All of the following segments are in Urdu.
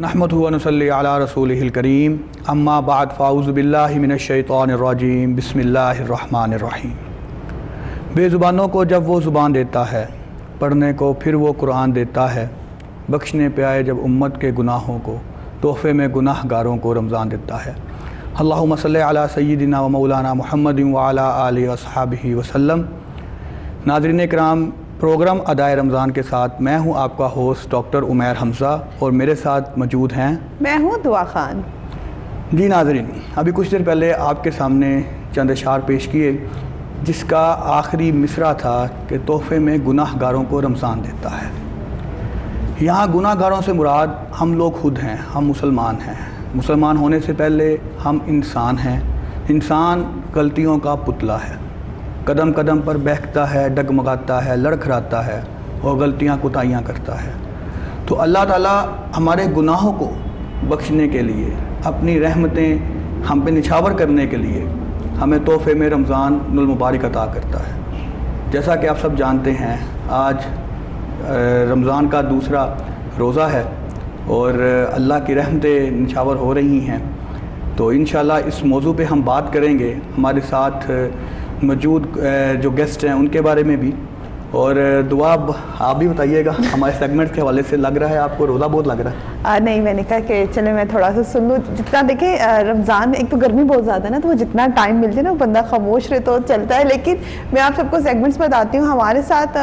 نحمدہ و نصلی علی رسولہ الکریم اما بعد فاعوذ باللہ من الشیطان الرجیم بسم اللہ الرحمن الرحیم۔ بے زبانوں کو جب وہ زبان دیتا ہے، پڑھنے کو پھر وہ قرآن دیتا ہے، بخشنے پہ آئے جب امت کے گناہوں کو، تحفے میں گناہ گاروں کو رمضان دیتا ہے۔ اللہم صلی علی سیدنا و مولانا محمد وعلی آلہ وصحبہ وسلم۔ ناظرین اکرام، پروگرام ادائے رمضان کے ساتھ میں ہوں آپ کا ہوسٹ ڈاکٹر عمیر حمزہ، اور میرے ساتھ موجود ہیں میں ہوں دعا خان۔ جی ناظرین، ابھی کچھ دیر پہلے آپ کے سامنے چند اشعار پیش کیے جس کا آخری مصرع تھا کہ تحفے میں گناہ گاروں کو رمضان دیتا ہے۔ یہاں گناہ گاروں سے مراد ہم لوگ خود ہیں، ہم مسلمان ہیں۔ مسلمان ہونے سے پہلے ہم انسان ہیں۔ انسان غلطیوں کا پتلا ہے، قدم قدم پر بہکتا ہے، ڈگمگاتا ہے، لڑکھڑاتا ہے اور غلطیاں کوتاہیاں کرتا ہے۔ تو اللہ تعالیٰ ہمارے گناہوں کو بخشنے کے لیے، اپنی رحمتیں ہم پہ نچھاور کرنے کے لیے ہمیں تحفے میں رمضان المبارک عطا کرتا ہے۔ جیسا کہ آپ سب جانتے ہیں، آج رمضان کا دوسرا روزہ ہے اور اللہ کی رحمتیں نچھاور ہو رہی ہیں، تو انشاءاللہ اس موضوع پہ ہم بات کریں گے۔ ہمارے ساتھ موجود جو گیسٹ ہیں ان کے بارے میں بھی، اور دعا آپ بھی بتائیے گا ہمارے سیگمنٹ کے حوالے سے۔ لگ رہا ہے آپ کو روزہ بہت لگ رہا ہے؟ نہیں، میں نے کہا کہ چلے میں تھوڑا سا سن لوں۔ جتنا دیکھیں رمضان میں ایک تو گرمی بہت زیادہ ہے نا، تو وہ جتنا ٹائم مل جائے نا وہ بندہ خاموش رہے تو چلتا ہے۔ لیکن میں آپ سب کو سیگمنٹس بتاتی ہوں۔ ہمارے ساتھ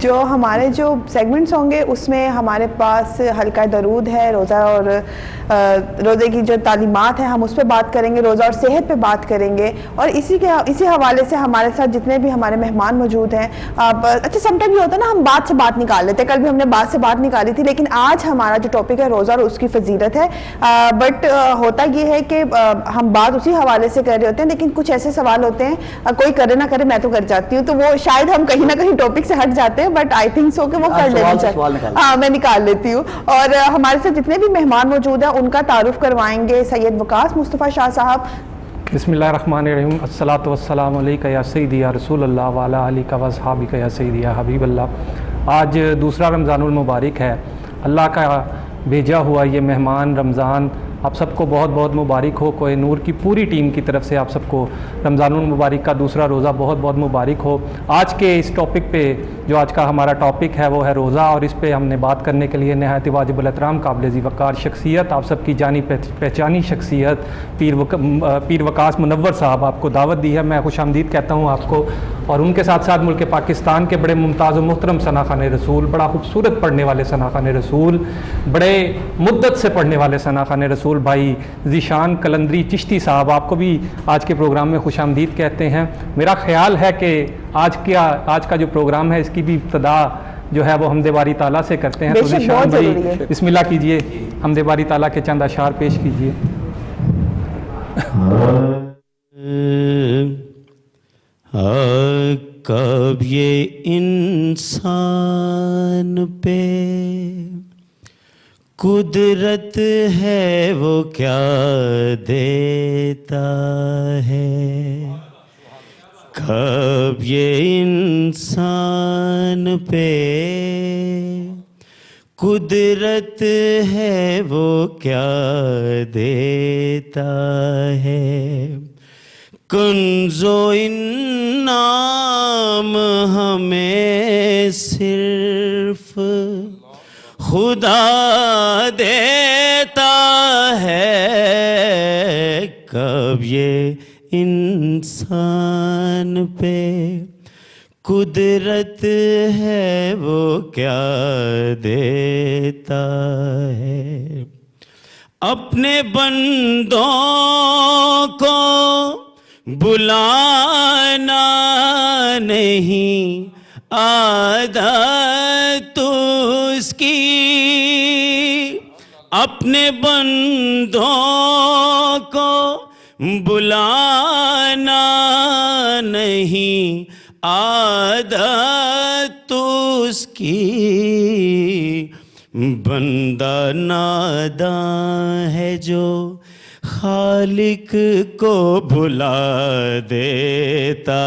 ہمارے جو سیگمنٹس ہوں گے اس میں ہمارے پاس حلقہ درود ہے، روزہ اور روزے کی جو تعلیمات ہیں ہم اس پہ بات کریں گے، روزہ اور صحت پہ بات کریں گے، اور اسی حوالے سے ہمارے ساتھ جتنے بھی ہمارے مہمان موجود ہیں۔ اچھا، سم ٹائم یہ ہوتا ہے نا، ہم بات سے بات نکال لیتے ہیں، کل بھی ہم نے بات سے بات نکالی تھی، لیکن آج ہمارا جو ٹاپک ہے روزہ اور اس کی فضیلت ہے۔ بٹ ہوتا یہ ہے کہ ہم بات اسی حوالے سے کر رہے ہوتے ہیں، لیکن کچھ ایسے سوال ہوتے ہیں کوئی کرے نہ کرے میں تو کر جاتی ہوں، تو وہ شاید ہم کہیں نہ کہیں ٹاپک سے ہٹ جاتے ہیں، بٹ آئی تھنک سو کہ وہ کر لینا چاہیے۔ ہاں، میں نکال لیتی ہوں۔ اور ہمارے ساتھ جتنے بھی مہمان موجود ہیں ان کا تعارف کروائیں گے سید وقاص مصطفیٰ شاہ صاحب۔ بسم اللہ الرحمن الرحیم، الصلاۃ والسلام علیکہ یا سیدی یا رسول اللہ وعلی آلہ واصحابہ یا سیدی یا حبیب اللہ۔ آج دوسرا رمضان المبارک ہے۔ اللہ کا بھیجا ہوا یہ مہمان رمضان آپ سب کو بہت بہت مبارک ہو۔ کوہ نور کی پوری ٹیم کی طرف سے آپ سب کو رمضان المبارک کا دوسرا روزہ بہت بہت مبارک ہو۔ آج کے اس ٹاپک پہ جو آج کا ہمارا ٹاپک ہے وہ ہے روزہ، اور اس پہ ہم نے بات کرنے کے لیے نہایت واجب الاحترام قابل ذی وقار شخصیت، آپ سب کی جانی پہچانی شخصیت پیر وقاص منور صاحب آپ کو دعوت دی ہے۔ میں خوش آمدید کہتا ہوں آپ کو، اور ان کے ساتھ ساتھ ملک پاکستان کے بڑے ممتاز و محترم ثناخوان رسول، بڑا خوبصورت پڑھنے والے ثناخوان رسول، بڑے مدت سے پڑھنے والے ثناخوان رسول بھائی ذیشان قلندری چشتی صاحب، آپ کو بھی آج کے پروگرام میں خوش آمدید کہتے ہیں۔ میرا خیال ہے کہ آج کا جو پروگرام ہے اس کی بھی ابتدا جو ہے وہ حمد باری تعالیٰ سے کرتے ہیں۔ تو ذیشان بھائی بسم اللہ کیجئے، حمد باری تعالیٰ کے چند اشعار پیش کیجئے۔ کب یہ انسان پہ قدرت ہے وہ کیا دیتا ہے، کب یہ انسان پہ قدرت ہے وہ کیا دیتا ہے، کنز و انعام ہمیں صرف خدا دیتا ہے، کب یہ انسان پہ قدرت ہے وہ کیا دیتا ہے، اپنے بندوں کو بلانا نہیں عادت اس کی، اپنے بندوں کو بلانا نہیں عادت اس کی، بندہ ناداں ہے جو خالق کو بھلا دیتا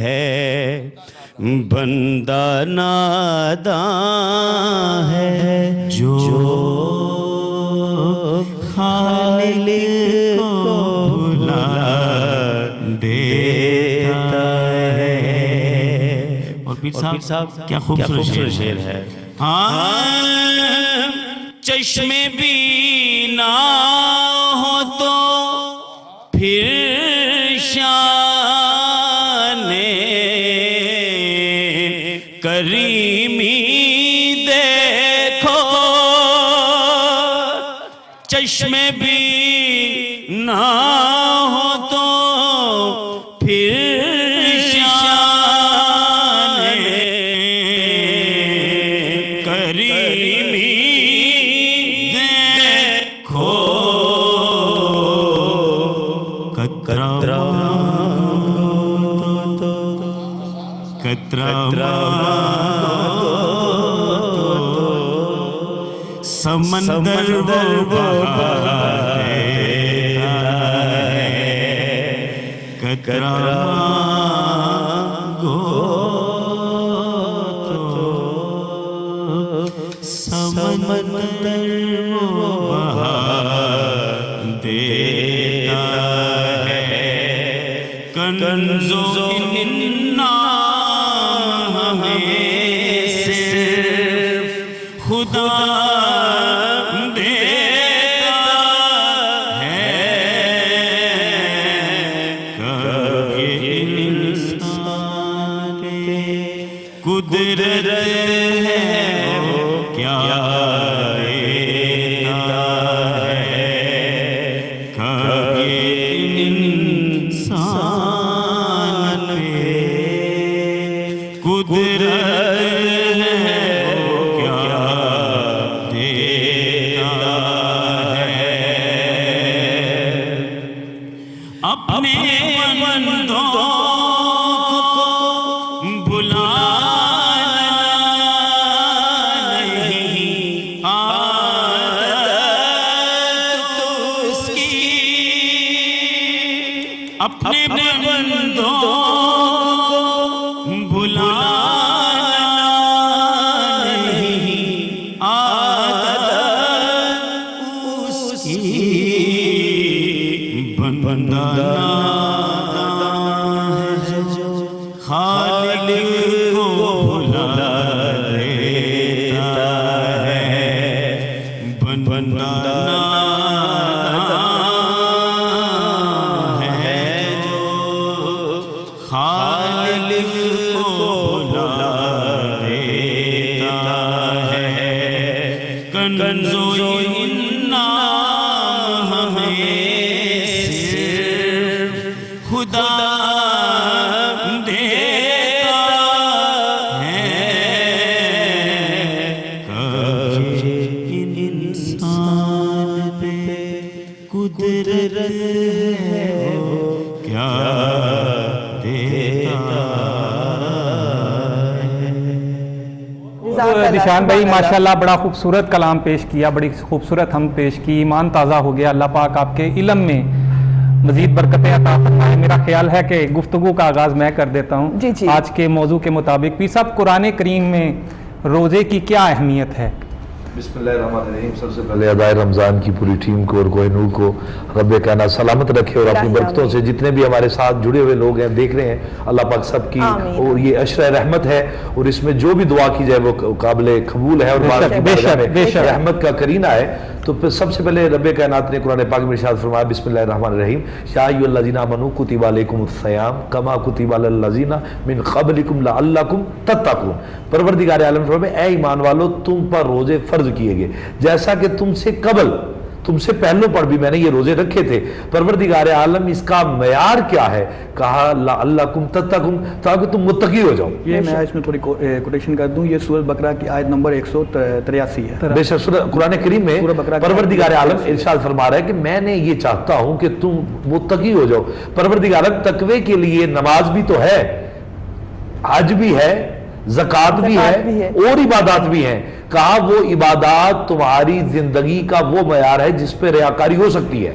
ہے، بندہ نادان ہے جو خالق کو بھلا دیتا ہے. اور پیر صاحب کیا خوبصورت شعر ہے. ہاں چشمے بینا ہو تو پھر شان کریمی دیکھو. چشمے بینا ہو تو پھر شان کریمی دیکھو. قطرہ سمندر قطرہ گو سمندر بہا دیتا ہے. کنزو خدا دیتا ہے. کہ انسان قدرت ہے وہ کیا دیتا ہے. کہ انسان قدرت اپنے بندوں کو بلانا نہیں عادت اس کی. اپنے بندوں کو بلانا نہیں عادت اس کی. بندہ نادان ہے جو خالق کو بھلا دیتا ہے. بندہ نادان ہے جو خالق کو بھلا دیتا ہے. کنزو خدا دیتا ہے. کہ انسان پہ قدرت ہے وہ کیا دیتا ہے. دشان بھائی ماشاءاللہ بڑا خوبصورت کلام پیش کیا, بڑی خوبصورت ہم پیش کی. ایمان تازہ ہو گیا. اللہ پاک آپ کے علم میں مزید برکتیں عطا فرمائے. میرا خیال ہے کہ گفتگو کا آغاز میں کر دیتا ہوں. جی. آج کے موضوع کے مطابق پیر صاحب قرآن کریم میں روزے کی کیا اہمیت ہے؟ بسم اللہ الرحمن الرحیم. سب سے پہلے ادائے رمضان کی پوری ٹیم کو اور کوہ نور کو رب کائنات سلامت رکھے اور اپنی برکتوں سے جتنے بھی ہمارے ساتھ جڑے ہوئے لوگ ہیں دیکھ رہے ہیں اللہ پاک سب کی اور یہ عشرہ رحمت ہے اور اس میں جو بھی دعا کی جائے وہ قابل قبول ہے اور رحمت کا کرینہ ہے. تو پھر سب سے پہلے رب کائنات نے قرآن پاک میں ارشاد فرمایا بسم اللہ الرحمن الرحیم یا ایھا الذین آمنوا کتب علیکم الصیام کما کتب علی الذین من قبلکم لعلکم تتقون. پروردگار عالم فرماتے اے ایمان والو تم پر روزے فرض کیے گئے جیسا کہ تم سے قبل تم سے پہلوں پر بھی میں نے یہ روزے رکھے تھے. پروردگار عالم اس کا معیار کیا ہے؟ کہا لعلکم تتقون تاکہ تم متقی ہو جاؤ. یہ میں اس میں تھوڑی کوٹیشن کر دوں. یہ سورہ بقرہ کی آیت نمبر 183 ہے. بے شک قرآن کریم میں پروردگار عالم ارشاد فرما رہا ہے کہ میں نے یہ چاہتا ہوں کہ تم متقی ہو جاؤ. پروردگار عالم تقوی کے لیے نماز بھی تو ہے, حج بھی ہے, زکوٰۃ بھی ہے اور عبادات بھی ہیں. کہا وہ عبادات تمہاری زندگی کا وہ معیار ہے جس پہ ریاکاری ہو سکتی ہے.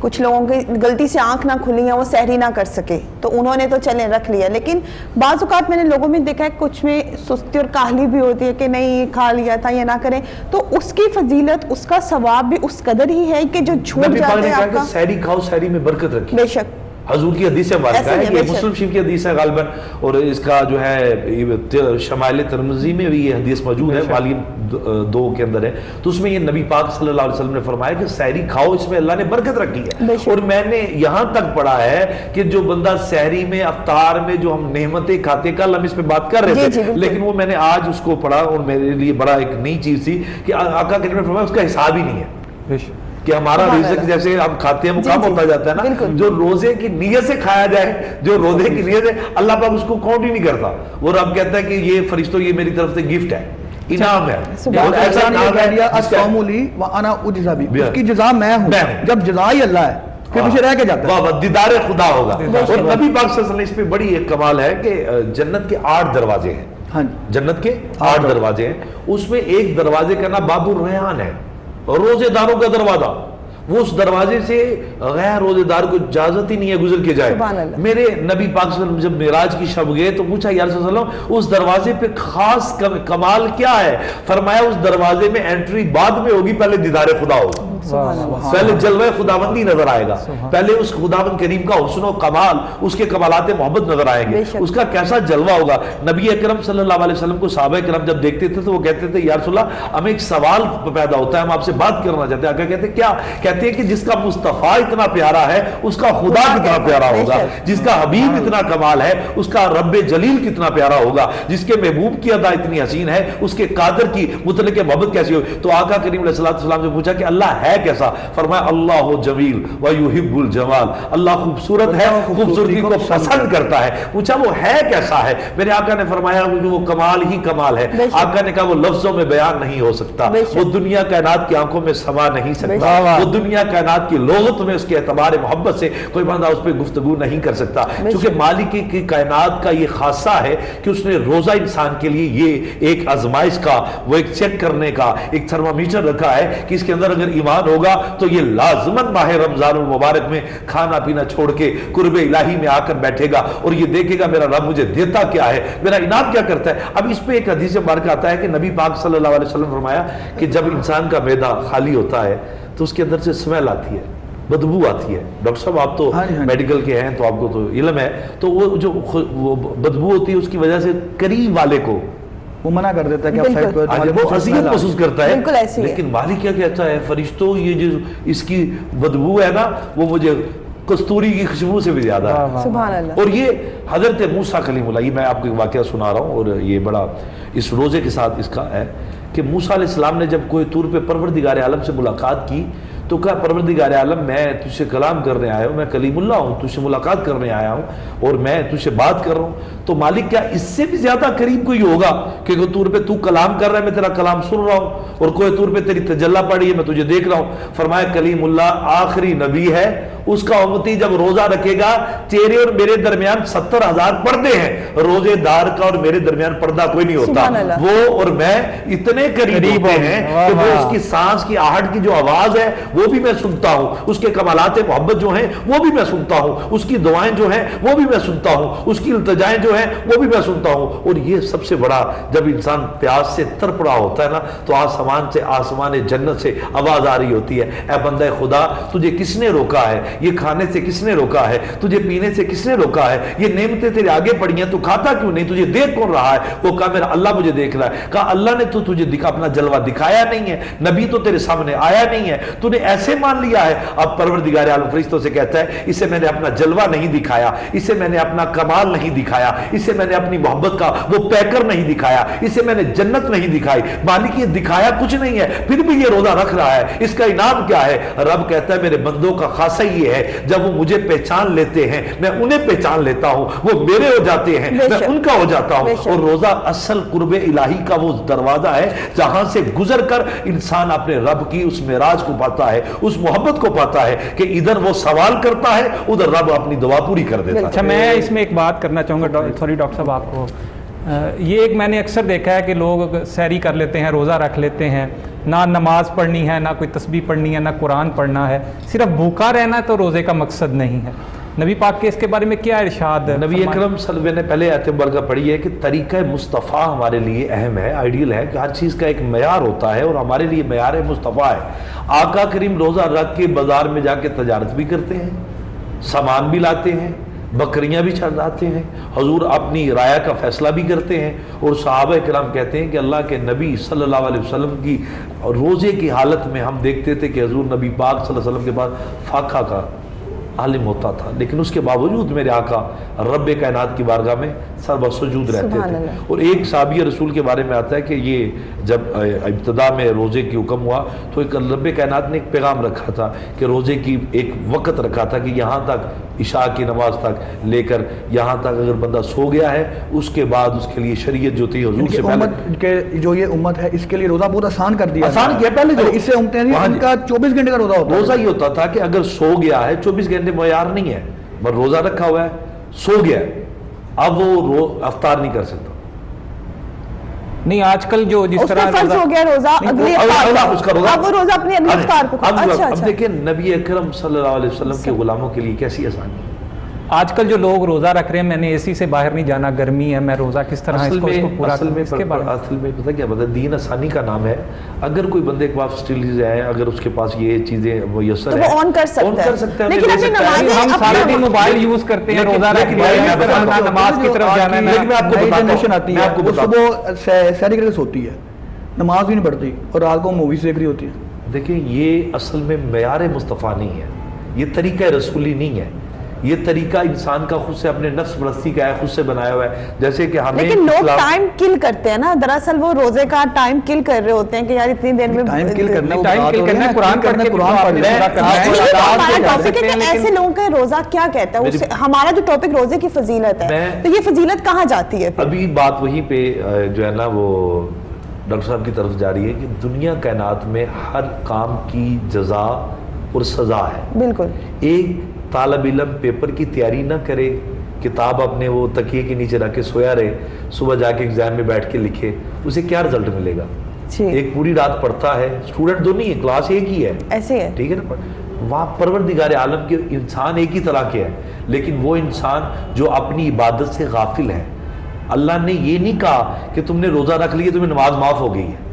کچھ لوگوں کی غلطی سے آنکھ نہ کھلی ہے وہ سحری نہ کر سکے تو انہوں نے تو چلیں رکھ لیا, لیکن بعض اوقات میں نے لوگوں میں دیکھا ہے کچھ میں سستی اور کاہلی بھی ہوتی ہے کہ نہیں یہ کھا لیا تھا یہ نہ کریں, تو اس کی فضیلت اس کا ثواب بھی اس قدر ہی ہے کہ جو چھوٹ جاتے ہیں آپ کا. سحری کھاؤ, سحری میں برکت رکھی. بے شک حضور کی حدیث سے مبارکہ ہے, یہ مسلم شریف کی حدیث ہے غالباً, اور اس کا جو ہے شمائل ترمذی میں بھی یہ حدیث موجود ہے, والیوم 2 کے اندر ہے. تو اس میں یہ نبی پاک صلی اللہ علیہ وسلم نے فرمایا کہ سحری کھاؤ, اس میں اللہ نے برکت رکھی ہے. اور میں نے یہاں تک پڑھا ہے کہ جو بندہ سحری میں افطار میں جو ہم نعمتیں کھاتے, کل ہم اس پہ بات کر رہے تھے, لیکن وہ میں نے آج اس کو پڑھا اور میرے لیے بڑا ایک نئی چیز تھی کہ آقا کریم نے فرمایا اس کا حساب ہی نہیں ہے کہ ہمارا رزق جیسے ہم کھاتے ہیں وہ کم ہوتا جاتا ہے نا, جو روزے کی نیت سے کھایا جائے, جو روزے کی نیت سے, اللہ پاک اس کو کاؤنٹ ہی نہیں کرتا. وہ رب کہتا ہے کہ یہ فرشتوں یہ میری طرف سے گفٹ ہے, انعام ہے. ایسا نہیں کہہ دیا الصوم لی وانا اجزا بھی, اس کی جزا میں ہوں, جب جزا ہی اللہ ہے پھر پیچھے رہ کے جاتا ہے. واہ, دیدار خدا ہوگا. اور نبی پاک صلی اللہ علیہ وسلم اس پہ بڑی ایک کمال ہے کہ جنت کے 8 دروازے ہیں. ہاں, جنت کے 8 دروازے ہیں, اس میں ایک دروازے کا نام باب الریحان ہے, روزے داروں کا دروازہ. وہ اس دروازے سے غیر روزے دار کو اجازت ہی نہیں ہے گزر کے جائے. میرے نبی پاک صلی اللہ علیہ وسلم جب معراج کی شب گئے تو پوچھا یا رسول اللہ اس دروازے پہ خاص کمال کیا ہے؟ فرمایا اس دروازے میں انٹری بعد میں ہوگی, پہلے دیدار خدا ہوگا, پہلے جلوہ خداوندی نظر آئے گا, پہلے اس خداوند کریم کا حسن و کمال, اس کے کمالات محبت نظر آئیں گے, اس کا کیسا جلوہ ہوگا. نبی اکرم صلی اللہ علیہ وسلم کو صحابہ کرام جب دیکھتے تھے تو وہ کہتے تھے یا رسول اللہ ہمیں ایک سوال پیدا ہوتا ہے, ہم آپ سے بات کرنا چاہتے ہیں. آقا کہتے ہیں کیا؟ کہتے ہیں کہ جس کا مصطفیٰ اتنا پیارا ہے اس کا خدا کتنا پیارا ہوگا, جس کا حبیب اتنا کمال ہے اس کا رب جلیل کتنا پیارا ہوگا, جس کے محبوب کی ادا اتنی حسین ہے اس کے قادر کی متعلق محبت کیسی ہوگی. تو آقا کریم علیہ السلام سے پوچھا کہ اللہ ہے کیسا؟ فرمایا اللہ جمیل ویحب الجمال, اللہ خوبصورت ہے, خوبصورتی کو پسند کرتا ہے. پوچھا وہ ہے کیسا ہے؟ میرے آقا نے فرمایا وہ کمال ہی کمال ہے. آقا نے کہا وہ لفظوں میں بیان نہیں ہو سکتا, وہ دنیا کائنات کی آنکھوں میں سما نہیں سکتا, وہ دنیا کائنات کی لغت میں اس کے اعتبار محبت سے کوئی بندہ اس پہ گفتگو نہیں کر سکتا. چونکہ مالک کی کائنات کا یہ خاصہ ہے کہ اس نے روزہ انسان کے لیے یہ ایک آزمائش کا, وہ ایک چیک کرنے کا ایک تھرمامیٹر رکھا ہے کہ اس کے اندر اگر ایمان ہوگا تو یہ لازماً ماہ رمضان المبارک میں کھانا پینا چھوڑ کے قرب الہی میں آ کر بیٹھے گا اور یہ دیکھے گا میرا رب مجھے دیتا کیا ہے, میرا انعام کیا کرتا ہے. اب اس پہ ایک حدیث مبارکہ آتا ہے کہ نبی پاک صلی اللہ علیہ وسلم فرمایا کہ جب انسان کا معدہ خالی ہوتا ہے تو اس کے اندر سے اسمیل آتی ہے, بدبو آتی ہے. ڈاکٹر صاحب آپ تو میڈیکل کے ہیں تو آپ کو تو علم ہے, تو وہ جو بدبو ہوتی ہے اس کی وجہ سے قریب والے کو وہ منع کر دیتا ہے کہ آپ سائڈ پر, وہ اذیت محسوس کرتا ہے. لیکن مالک کیا کہتا ہے فرشتوں یہ جو اس کی بدبو ہے نا وہ مجھے کستوری کی خوشبو سے بھی زیادہ ہے. سبحان اللہ. اور یہ حضرت موسیٰ کلیم اللہ, یہ میں آپ کو ایک واقعہ سنا رہا ہوں اور یہ بڑا اس روزے کے ساتھ اس کا ہے کہ موسیٰ علیہ السلام نے جب کوئی طور پہ پروردگار عالم سے ملاقات کی تو کہا پروردگار عالم میں تجھ سے کلام کرنے آیا ہوں, میں کلیم اللہ ہوں, تجھ سے ملاقات کرنے آیا ہوں اور میں تجھ سے بات کر رہا ہوں. تو مالک کیا اس سے بھی زیادہ قریب کوئی ہوگا کہ کوئی طور پہ تو کلام کر رہا ہے میں تیرا کلام سن رہا ہوں اور کوئی طور پہ تیری تجلی پڑی ہے میں تجھے دیکھ رہا ہوں. فرمایا کلیم اللہ آخری نبی ہے, اس کا امتی جب روزہ رکھے گا تیرے اور میرے درمیان 70,000 پردے ہیں, روزے دار کا اور میرے درمیان پردہ کوئی نہیں ہوتا. وہ اور میں اتنے قریب ہوتے ہیں کہ وہ اس کی سانس کی آہٹ کی جو آواز ہے وہ بھی میں سنتا ہوں, اس کے کمالات محبت جو ہیں وہ بھی میں سنتا ہوں, اس کی دعائیں جو ہیں وہ بھی میں سنتا ہوں, اس کی التجائیں جو ہیں وہ بھی میں سنتا ہوں. اور یہ سب سے بڑا, جب انسان پیاس سے تڑپ رہا ہوتا ہے نا تو آسمان سے, آسمان جنت سے آواز آ رہی ہوتی ہے, اے بندہ خدا تجھے کس نے روکا ہے, یہ کھانے سے کس نے روکا ہے, تجھے پینے سے کس نے روکا ہے, یہ نعمتیں تیرے آگے پڑی ہیں تو کھاتا کیوں نہیں, تجھے دیکھ کون رہا ہے؟ وہ کہا میرا اللہ مجھے دیکھ رہا ہے. کہا اللہ نے تو تجھے اپنا جلوہ دکھایا نہیں ہے, نبی تو تیرے سامنے آیا نہیں ہے, تو نے ایسے مان لیا ہے. اب پروردگار عالم فرشتوں سے کہتا ہے اسے میں نے اپنا جلوہ نہیں دکھایا, اسے میں نے اپنا کمال نہیں دکھایا, اسے میں نے اپنی محبت کا وہ پیکر نہیں دکھایا, اسے میں نے جنت نہیں دکھائی. مالک یہ دکھایا کچھ نہیں ہے پھر بھی یہ روزہ رکھ رہا ہے, اس کا انعام کیا ہے؟ رب کہتا ہے میرے بندوں کا خاصہ یہ ہے جب وہ مجھے پہچان لیتے ہیں میں انہیں پہچان لیتا ہوں, وہ میرے ہو جاتے ہیں میں ان کا ہو جاتا ہوں. اور روزہ اصل قرب الہی کا وہ دروازہ ہے جہاں سے گزر کر انسان اپنے رب کی اس معراج کو پاتا ہے, اس محبت کو پاتا ہے کہ ادھر وہ سوال کرتا ہے ادھر رب اپنی دعا پوری کر دیتا ہے. اچھا میں اس میں ایک بات کرنا چاہوں گا, سوری ڈاکٹر صاحب آپ کو, یہ ایک میں نے اکثر دیکھا ہے کہ لوگ سحری کر لیتے ہیں، روزہ رکھ لیتے ہیں، نہ نماز پڑھنی ہے، نہ کوئی تسبیح پڑھنی ہے، نہ قرآن پڑھنا ہے، صرف بھوکا رہنا ہے تو روزے کا مقصد نہیں ہے۔ نبی پاک کے اس کے بارے میں کیا ارشاد ہے؟ نبی اکرم صلی اللہ علیہ وسلم نے پہلے آیت مبارکہ پڑھی ہے کہ طریقہ مصطفیٰ ہمارے لیے اہم ہے، آئیڈیل ہے کہ ہر چیز کا ایک معیار ہوتا ہے، اور ہمارے لیے معیار مصطفیٰ ہے۔ آقا کریم روزہ رکھ کے بازار میں جا کے تجارت بھی کرتے ہیں، سامان بھی لاتے ہیں، بکریاں بھی چڑھاتے ہیں، حضور اپنی رایہ کا فیصلہ بھی کرتے ہیں، اور صحابہ کرام کہتے ہیں کہ اللہ کے نبی صلی اللہ علیہ وسلم کی روزے کی حالت میں ہم دیکھتے تھے کہ حضور نبی پاک صلی اللہ علیہ وسلم کے پاس فاقہ کا عالم ہوتا تھا، لیکن اس کے باوجود میرے آقا رب کائنات کی بارگاہ میں سر بسجود رہتے تھے۔ اور ایک صحابی رسول کے بارے میں آتا ہے کہ یہ جب ابتدا میں روزے کی حکم ہوا تو ایک رب کائنات نے ایک پیغام رکھا تھا کہ روزے کی ایک وقت رکھا تھا کہ یہاں تک عشاء کی نماز تک لے کر یہاں تک اگر بندہ سو گیا ہے اس کے بعد اس کے لیے شریعت جو تھی حضور سے پہلے امت کے جو یہ امت ہے اس کے لیے روزہ بہت آسان کر دیا، آسان کیا پہلے جو اس سے امتیں ان کا 24 گھنٹے کا روزہ ہوتا ہے۔ روزہ یہ ہوتا تھا کہ اگر سو گیا ہے 24 گھنٹے معیار نہیں ہے، بس روزہ رکھا ہوا ہے، سو گیا ہے، اب وہ افطار نہیں کر سکتا۔ نہیں آج کل جو جس اس طرح پہ فرض ہو گیا روزہ اگلی افطار، اب وہ روزہ اپنی اگلی افطار کو۔ اب دیکھیں نبی اکرم صلی اللہ علیہ وسلم کے غلاموں کے لیے کیسی آسانی ہے۔ آج کل جو لوگ روزہ رکھ رہے ہیں، میں نے اے سی سے باہر نہیں جانا، گرمی ہے، میں روزہ کس طرح اس کو پورا اصل میں پتہ کیا بتا، دین آسانی کا نام ہے۔ اگر کوئی بندے کے پاس فیسلٹیز ہیں، اگر اس کے پاس یہ چیزیں میسر ہیں تو وہ آن کر سکتا ہے، لیکن اپنی نماز ہم سارے دن موبائل یوز کرتے ہیں، روزہ رکھ کے نماز کی طرف جانا ہے۔ لیکن آپ کو جنریشن آتی ہے وہ صبح سحری کر کے سوتی ہے، نماز بھی نہیں پڑھتی، اور رات کو موویز دیکھ رہی ہوتی ہے۔ دیکھیں یہ اصل میں معیار مصطفیٰ نہیں ہے، یہ طریقہ رسولی نہیں ہے، یہ طریقہ انسان کا خود سے اپنے نفس پرستی کا ہے، خود سے بنایا ہوا ہے۔ جیسے کہ ہمیں لیکن لوگ ٹائم کل کرتے ہیں نا، دراصل وہ روزے کا ٹائم کل کر رہے ہوتے ہیں کہ یار اتنی دیر میں ٹائم کل کرنا ہے، قرآن پڑھ کے قرآن پڑھ ایسے لوگوں کا روزہ کیا کہتا ہے؟ ہمارا جو ٹاپک روزے کی فضیلت ہے، تو یہ فضیلت کہاں جاتی ہے؟ ابھی بات وہیں پہ جو ہے نا وہ ڈاکٹر صاحب کی طرف جاری ہے کہ دنیا کائنات میں ہر کام کی جزا اور سزا ہے۔ بالکل، ایک طالب علم پیپر کی تیاری نہ کرے، کتاب اپنے وہ تکیے کے نیچے رکھ کے سویا رہے، صبح جا کے ایگزام میں بیٹھ کے لکھے، اسے کیا رزلٹ ملے گا؟ ایک پوری رات پڑھتا ہے، اسٹوڈنٹ دو نہیں ہے، کلاس ایک ہی ہے، ایسے ہے، ٹھیک ہے نا؟ وہاں پروردگار عالم کے انسان ایک ہی طرح کے ہے، لیکن وہ انسان جو اپنی عبادت سے غافل ہے۔ اللہ نے یہ نہیں کہا کہ تم نے روزہ رکھ لیا تمہیں نماز معاف ہو گئی ہے،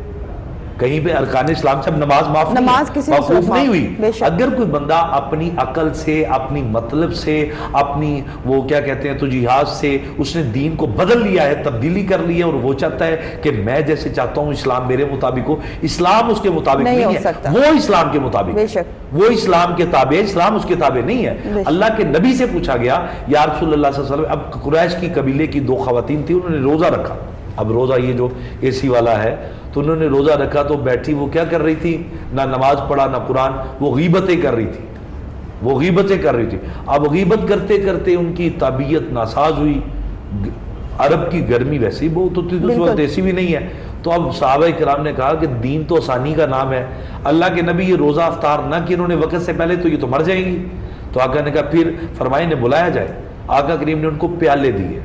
کہیں پہ ارکان اسلام سے اب نماز معاف موقوف نہیں ہوئی۔ اگر کوئی بندہ اپنی عقل سے، اپنی مطلب سے، اپنی وہ کیا کہتے ہیں توجیہات سے اس نے دین کو بدل لیا ہے، تبدیلی کر لی ہے، اور وہ چاہتا ہے کہ میں جیسے چاہتا ہوں اسلام میرے مطابق ہو، اسلام اس کے مطابق نہیں ہے، وہ اسلام کے مطابق، وہ اسلام کے تابع ہے، اسلام اس کے تابع نہیں ہے۔ اللہ کے نبی سے پوچھا گیا یا رسول اللہ صلی اللہ علیہ وسلم، اب قریش کی قبیلے کی دو خواتین تھی، انہوں نے روزہ رکھا، اب روزہ یہ جو اے سی والا ہے تو انہوں نے روزہ رکھا، تو بیٹھی وہ کیا کر رہی تھی؟ نہ نماز پڑھا نہ قرآن، وہ غیبتیں کر رہی تھی، وہ غیبتیں کر رہی تھی۔ اب غیبت کرتے کرتے ان کی طبیعت ناساز ہوئی، عرب کی گرمی ویسے ہی بہت ہوتی تھی، اس وقت ایسی بھی نہیں ہے، تو اب صحابہ کرام نے کہا کہ دین تو آسانی کا نام ہے، اللہ کے نبی یہ روزہ افطار نہ کہ انہوں نے وقت سے پہلے تو یہ تو مر جائیں گی۔ تو آقا نے کہا پھر فرمائے نے بلایا جائے، آقا کریم نے ان کو پیالے دیے،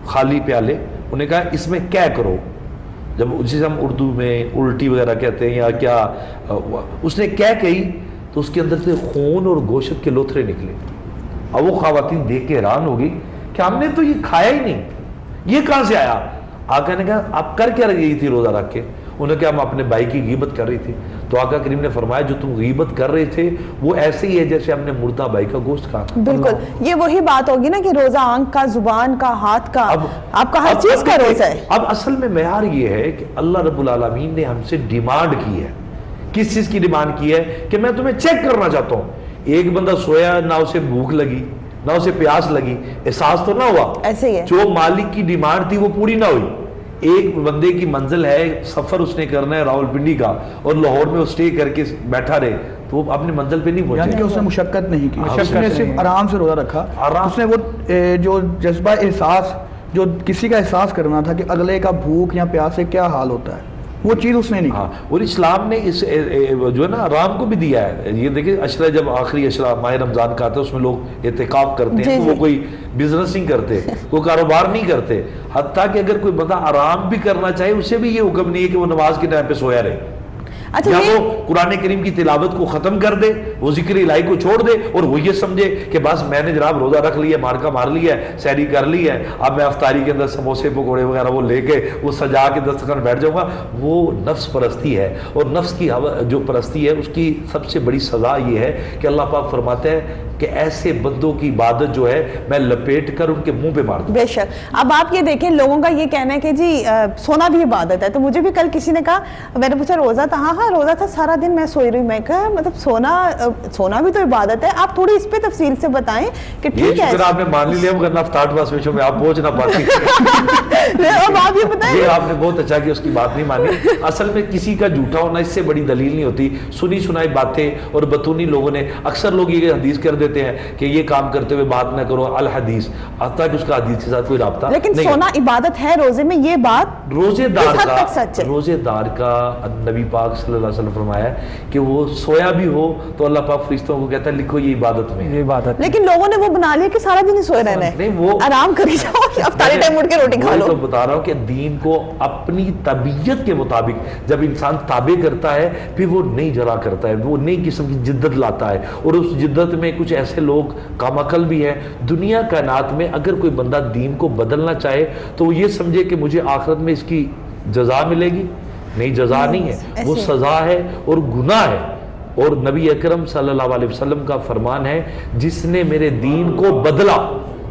خالی پیالے، انہوں نے کہا اس میں کیا کرو، جب جسے ہم اردو میں الٹی وغیرہ کہتے ہیں یا کیا، اس نے کیا کہی تو اس کے اندر سے خون اور گوشت کے لوتھرے نکلے۔ اب وہ خواتین دیکھ کے حیران ہوگی کہ ہم نے تو یہ کھایا ہی نہیں، یہ کہاں سے آیا؟ آقا نے کہا آپ کر کیا رہی تھی روزہ رکھ کے؟ انہوں نے کہا ہم اپنے بھائی کی غیبت کر رہی تھی۔ تو آقا کریم نے فرمایا جو تم غیبت کر رہے تھے وہ ایسے ہی ہے جیسے ہم نے مردہ بھائی کا گوشت کھا۔ بالکل، یہ وہی بات ہوگی نا کہ روزہ آنکھ کا، زبان کا، ہاتھ کا، آپ کا ہر چیز کا روزہ ہے۔ اب اصل میں معیار یہ ہے کہ اللہ رب العالمین نے ہم سے ڈیمانڈ کی ہے، کس چیز کی ڈیمانڈ کی ہے کہ میں تمہیں چیک کرنا چاہتا ہوں۔ ایک بندہ سویا، نہ اسے بھوک لگی نہ اسے پیاس لگی، احساس تو نہ ہوا، ایسے ہی ہے، جو مالک کی ڈیمانڈ تھی وہ پوری نہ ہوئی۔ ایک بندے کی منزل ہے، سفر اس نے کرنا ہے راولپنڈی کا، اور لاہور میں اسٹے کر کے بیٹھا رہے تو وہ اپنی منزل پہ نہیں پہنچے، یعنی کہ اس نے مشقت نہیں کی، اس نے صرف آرام سے روزہ رکھا، اس نے وہ جو جذبہ احساس جو کسی کا احساس کرنا تھا کہ اگلے کا بھوک یا پیاس سے کیا حال ہوتا ہے، وہ چیز اس نے نہیں. ہاں اور اسلام نے اس جو ہے نا آرام کو بھی دیا ہے. یہ دیکھیں عشرہ جب آخری عشرہ ماہ رمضان کا آتا ہے اس میں لوگ اعتکاف کرتے ہیں تو وہ کوئی بزنس نہیں کرتے, کوئی کاروبار نہیں کرتے. حتیٰ کہ اگر کوئی بندہ آرام بھی کرنا چاہے اسے بھی یہ حکم نہیں ہے کہ وہ نماز کے ٹائم پہ سویا رہے. یا وہ قرآن کریم کی تلاوت کو ختم کر دے, وہ ذکر الہی کو چھوڑ دے اور وہ یہ سمجھے کہ بس میں نے جناب روزہ رکھ لیا, مارکا مار لیا ہے, سحری کر لی ہے, اب میں افطاری کے اندر سموسے پکوڑے وغیرہ وہ لے کے وہ سجا کے دسترخوان بیٹھ جاؤں گا. وہ نفس پرستی ہے, اور نفس کی جو پرستی ہے اس کی سب سے بڑی سزا یہ ہے کہ اللہ پاک فرماتے ہیں کہ ایسے بندوں کی عبادت جو ہے میں لپیٹ کر ان کے منہ پہ مار دوں. بے شک. اب آپ یہ دیکھیں لوگوں کا یہ کہنا ہے کہ جی سونا بھی عبادت ہے. تو مجھے بھی کل کسی نے کہا, میں نے پوچھا روزہ تھا؟ ہاں روزہ تھا, سارا دن میں سوئی رہی. میں کہا مطلب سونا بھی تو عبادت ہے. آپ تھوڑی اس پہ تفصیل سے بتائیں کہ ٹھیک ہے. آپ نے مان لیا ورنہ افطار واسطے میں آپ پہنچ نہ پاتی. اب آپ یہ بتائیں. یہ آپ نے بہت اچھا کہ اس کی بات نہیں مانی. اصل میں کسی کا جھوٹا ہونا اس سے بڑی دلیل نہیں ہوتی. سنی سنائی باتیں اور بتونی لوگوں نے, اکثر لوگ یہ حدیث کر دیتے ہیں کہ یہ کام کرتے ہوئے بات نہ کرو, الحدیث, حتیٰ کہ اس کا حدیث کے ساتھ کوئی رابطہ نہیں. لیکن سونا عبادت ہے روزے میں, یہ بات روزے دار کا نبی پاک صلی اللہ علیہ وسلم فرمایا ہے کہ وہ سویا بھی ہو تو اللہ پاک فرشتوں کو کہتا ہے لکھو یہ عبادت میں, یہ عبادت. لیکن لوگوں نے وہ بنا لیا کہ سارا دن ہی سوئے رہنا ہے. نہیں, وہ آرام کری جاؤ, افطاری ٹائم اٹھ کے روٹی کھا لو. تو بتا رہا ہوں کہ دین کو اپنی طبیعت کے مطابق جب انسان تابع کرتا ہے پھر وہ نئی جرا کرتا ہے, وہ نئی قسم کی جدت لاتا ہے. اور اس جدت میں کچھ ایسے لوگ کام عقل بھی ہیں. دنیا کائنات میں اگر کوئی بندہ دین کو بدلنا چاہے تو وہ یہ سمجھے کہ مجھے آخرت میں اس کی جزا ملے گی. نہیں, جزا نہیں ہے, وہ سزا ہے اور گناہ ہے. اور نبی اکرم صلی اللہ علیہ وسلم کا فرمان ہے جس نے میرے دین کو بدلا,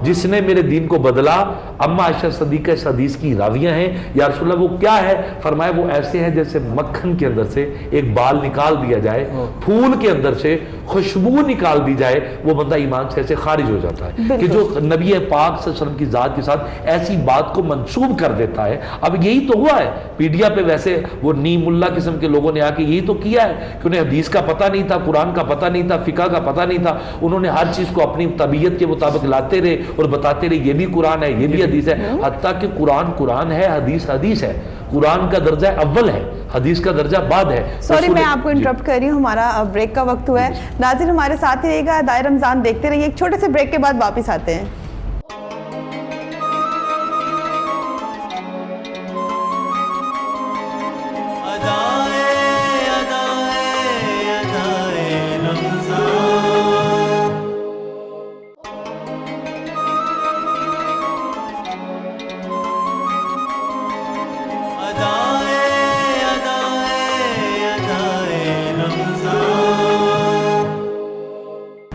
جس نے میرے دین کو بدلا. اما عائشہ صدیقہ اس حدیث کی راویہ ہیں, یا رسول اللہ وہ کیا ہے؟ فرمایا وہ ایسے ہیں جیسے مکھن کے اندر سے ایک بال نکال دیا جائے, پھول کے اندر سے خوشبو نکال دی جائے, وہ بندہ ایمان سے ایسے خارج ہو جاتا ہے. کہ جو نبی پاک صلی اللہ علیہ وسلم کی ذات کے ساتھ ایسی بات کو منسوب کر دیتا ہے. اب یہی تو ہوا ہے پیڈیا پہ, ویسے وہ نیم اللہ قسم کے لوگوں نے آ کے یہی تو کیا ہے کہ انہیں حدیث کا پتہ نہیں تھا, قرآن کا پتہ نہیں تھا, فقہ کا پتہ نہیں تھا. انہوں نے ہر چیز کو اپنی طبیعت کے مطابق لاتے رہے اور بتاتے رہے یہ بھی قرآن ہے, یہ بھی حدیث ہے. حتیٰ کہ قرآن ہے, حدیث ہے. قرآن کا درجہ اول ہے, حدیث کا درجہ بعد ہے. سوری میں آپ کو انٹرپٹ کر رہی ہوں, ہمارا بریک کا وقت ہوا ہے. ناظرین ہمارے ساتھ ہی رہے گا, ادائے رمضان دیکھتے رہیے. ایک چھوٹے سے بریک کے بعد واپس آتے ہیں.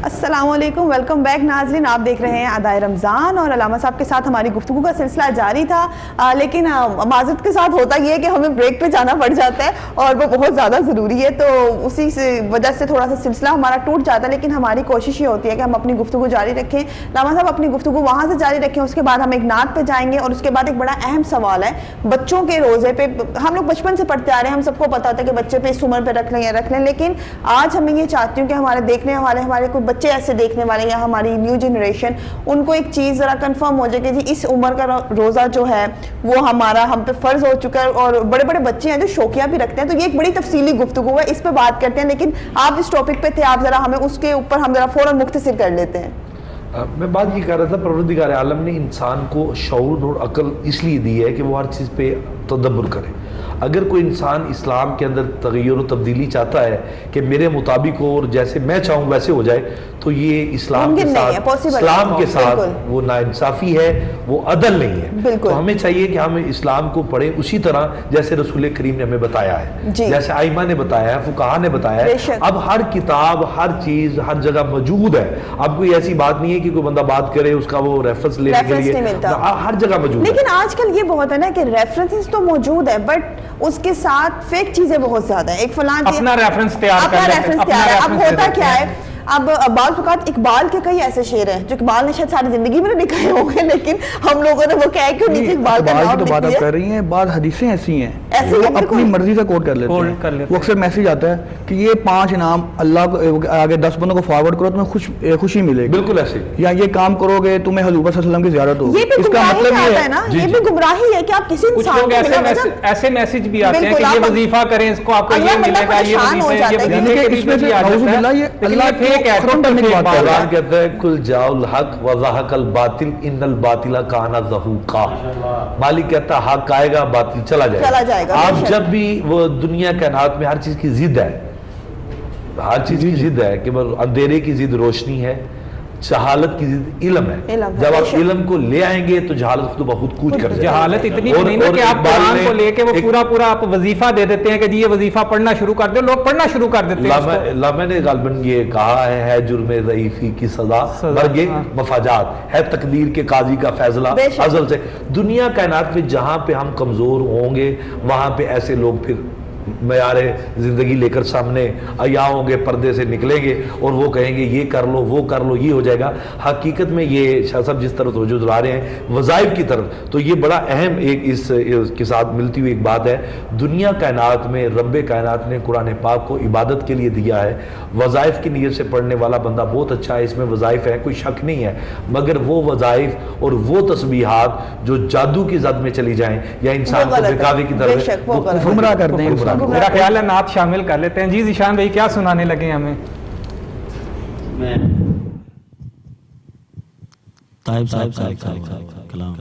السلام علیکم, ویلکم بیک ناظرین. آپ دیکھ رہے ہیں ادائے رمضان اور علامہ صاحب کے ساتھ ہماری گفتگو کا سلسلہ جاری تھا. لیکن معذرت کے ساتھ ہوتا یہ ہے کہ ہمیں بریک پہ جانا پڑ جاتا ہے اور وہ بہت زیادہ ضروری ہے, تو اسی وجہ سے تھوڑا سا سلسلہ ہمارا ٹوٹ جاتا ہے. لیکن ہماری کوشش یہ ہوتی ہے کہ ہم اپنی گفتگو جاری رکھیں. علامہ صاحب اپنی گفتگو وہاں سے جاری رکھیں, اس کے بعد ہم ایک نعت پہ جائیں گے, اور اس کے بعد ایک بڑا اہم سوال ہے بچوں کے روزے پہ. ہم لوگ بچپن سے پڑھتے آ رہے ہیں, ہم سب کو پتا ہوتا ہے کہ بچے پہ اس عمر پہ رکھ لیں, لیکن آج ہمیں یہ چاہتی ہوں کہ ہمارے دیکھنے والے, ہمارے کوئی بچے ایسے دیکھنے والے یا ہماری نیو جنریشن, ان کو ایک چیز ذرا کنفرم ہو جائے کہ جی اس عمر کا روزہ جو ہے وہ ہم پہ فرض ہو چکا ہے. اور بڑے بڑے بچے ہیں جو شوقیہ بھی رکھتے ہیں, تو یہ ایک بڑی تفصیلی گفتگو ہے, اس پہ بات کرتے ہیں. لیکن آپ جس ٹاپک پہ تھے, آپ ذرا ہمیں اس کے اوپر ہم ذرا فوراً مختصر کر لیتے ہیں. میں بات یہ کر رہا تھا, پروردگار عالم نے انسان کو شعور اور عقل اس لیے دی ہے کہ وہ ہر چیز پہ تدبر کرے. اگر کوئی انسان اسلام کے اندر تغیر و تبدیلی چاہتا ہے کہ میرے مطابق ہو اور جیسے میں چاہوں ویسے ہو جائے, تو یہ اسلام کے ساتھ وہ ناانصافی ہے, وہ عدل نہیں ہے. تو ہمیں چاہیے کہ ہم اسلام کو پڑھیں اسی طرح جیسے رسول کریم نے ہمیں بتایا ہے, جیسے ائمہ نے بتایا ہے, فقہاء نے بتایا ہے. اب ہر کتاب, ہر چیز, ہر جگہ موجود ہے. اب کوئی ایسی بات نہیں ہے کہ کوئی بندہ بات کرے اس کا وہ ریفرنس لینے کے لیے ہر جگہ موجود ہے. لیکن آج کل یہ بہت ہے نا کہ ریفرنس تو موجود ہے, بٹ اس کے ساتھ فیک چیزیں بہت زیادہ ہیں. ایک فلاں اپنا ریفرنس تیار کر اب ہوتا کیا ہے, اب بعض اوقات اقبال کے کئی ایسے شعر ہیں جو اقبال نے شاید ساری زندگی میں لکھے ہوں گے، لیکن ہم لوگوں نے وہ کہہ کے نیچے اقبال کا اقبال نام کی تو لکھ بات آپ دیا۔ کر رہی ہیں، بعض حدیثیں ایسی ہیں ایسی وہ ہیں، اپنی بالکل۔ مرضی سے کوٹ کر لیتے ہیں۔ وہ اکثر میسیج آتا ہے کہ یہ 5 انعام اللہ کو آگے 10 بندوں کو فارورڈ کرو تمہیں خوشی ملے گی، بالکل ایسے یا یہ کام کرو گے تمہیں حضور صلی اللہ علیہ وسلم کی زیارت ہوگی۔ یہ بھی اس کا گمراہی مطلب میں یہ آتا ہے نا، جی، یہ جی۔ بھی گمراہی ہے کہ آپ کسی کچھ انسان لوگ کو بلا وجہ ایسے میسج بھی آتے ہیں بالکل، کہ یہ آپ- وظیفہ کریں، اس کو آپ کو اگلا یہ بندہ ملے گا، یہ پریشان ہو وظیفے، جاتا یہ ہے۔ وظیفے یعنی کہ کے اس میں پیچھے سے بھی آ نعوذ جاتا ہے، باللہ یہ لیکن اللہ یہ فیک ہے، ختم ٹوٹل کرنے کی فیک بات بات کر رہا ہے۔ قرآن کہتا ہے کل جاؤ الحق وضحق الباطل ان الباطل کان زہوقا، مالک کہتا ہے حق آئے گا باطل چلا جائے گا۔ آپ جب بھی وہ دنیا کائنات میں ہر چیز کی ضد ہے، ہر چیز کی ضد ہے کہ اندھیرے کی ضد روشنی ہے، جہالت کی ضد علم ہے۔ جب آپ علم کو لے آئیں گے تو جہالت خود بخود کوچ کر جائے گی۔ جہالت اتنی نہیں نا کہ آپ قرآن کو لے کے وہ پورا آپ وظیفہ دے دیتے ہیں کہ جی یہ وظیفہ پڑھنا شروع کر دو، لوگ پڑھنا شروع کر دیتے ہیں اس کو۔ علامہ نے غالباً یہ کہا ہے جرم ضعیفی کی سزا مرگ مفاجات ہے، تقدیر کے قاضی کا فیصلہ ازل سے۔ دنیا کائنات میں جہاں پہ ہم کمزور ہوں گے وہاں پہ ایسے لوگ پھر معیار زندگی لے کر سامنے عیاں ہوں گے، پردے سے نکلیں گے اور وہ کہیں گے یہ کر لو وہ کر لو، یہ ہو جائے گا۔ حقیقت میں یہ شاہ صاحب جس طرح توجہ دلا رہے ہیں وظائف کی طرف، تو یہ بڑا اہم ایک اس کے ساتھ ملتی ہوئی ایک بات ہے۔ دنیا کائنات میں رب کائنات نے قرآن پاک کو عبادت کے لیے دیا ہے۔ وظائف کی نیت سے پڑھنے والا بندہ بہت اچھا ہے، اس میں وظائف ہے، کوئی شک نہیں ہے، مگر وہ وظائف اور وہ تسبیحات جو جادو کی زد میں چلی جائیں یا انسان کو بہکاوے کی طرف گمراہ کر دیں انسان کو۔ میرا خیال ہے نعت شامل کر لیتے ہیں۔ جی ذیشان بھائی کیا سنانے لگے ہمیں؟ طائب صاحب کا کلام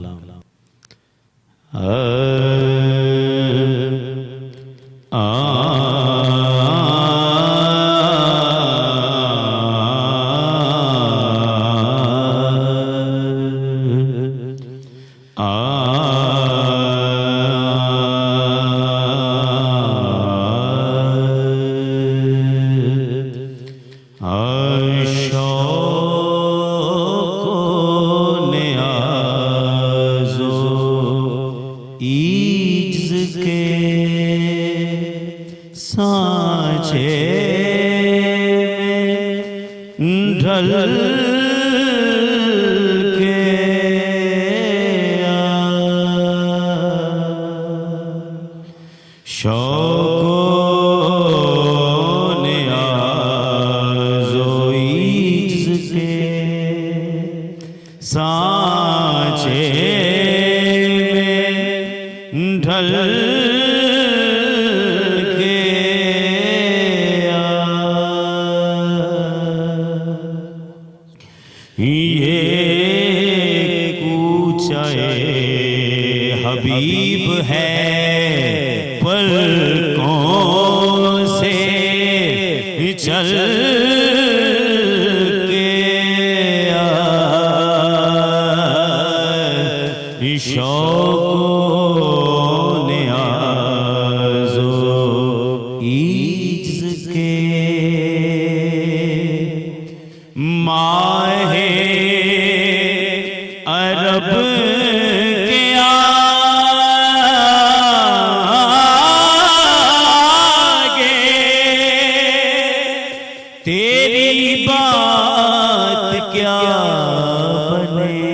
حبیب ہے پلکوں سے چل کے آئے شوق نیاز و عجز کے ماہ عرب تیری بات کیا بنے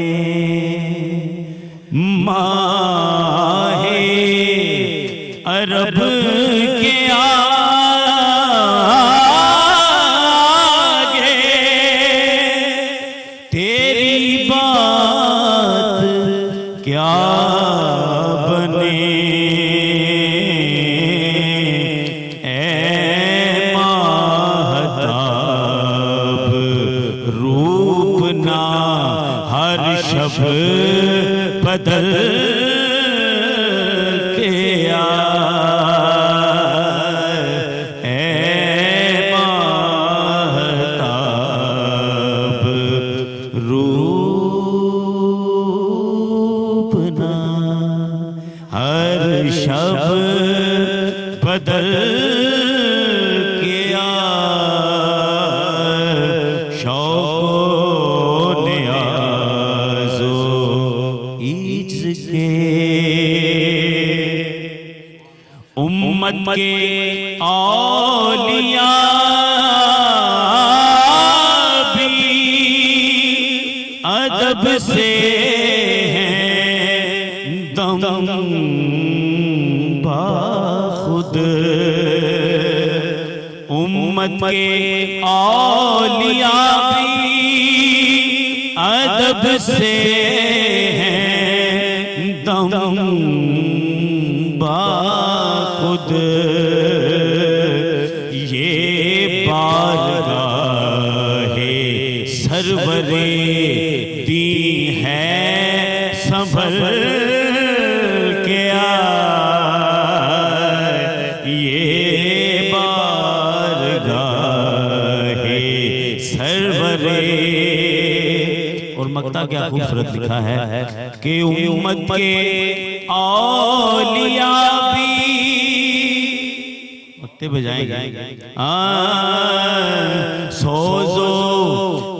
ماہ عرب کے آگے تیری بات کیا بنے شب بدل کے آئے اے ماہتاب روپ نہ ہر شب بدل کے آئے شوق امت کے اولیاء خود امت کے اولیاء بھی ادب سے ہیں دم باخود یہ بارگاہ سرور دی ہے سنبھل کے آئے یہ بارگاہ سرور اور مقطع کیا خوبصورت لکھا ہے کہ امت کے اولیاء بھی مقطع بجائیں گے سوزو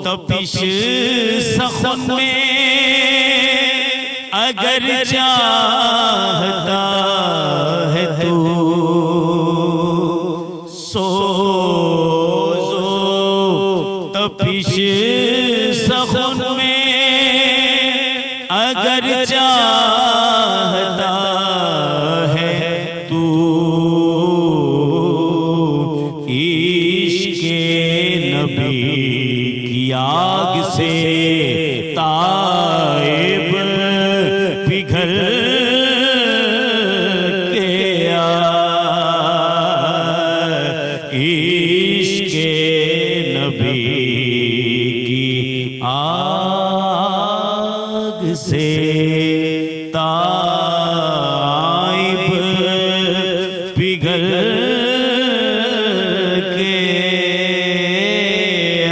تپش سخن میں اگر چاہتا ہے تو سوزو تپش سخن میں اگر چاہتا ہے تو عشق نبی کی آگ سے تائب پگھل کے آئے عشق نبی کی آگ سے تائب پگھل کے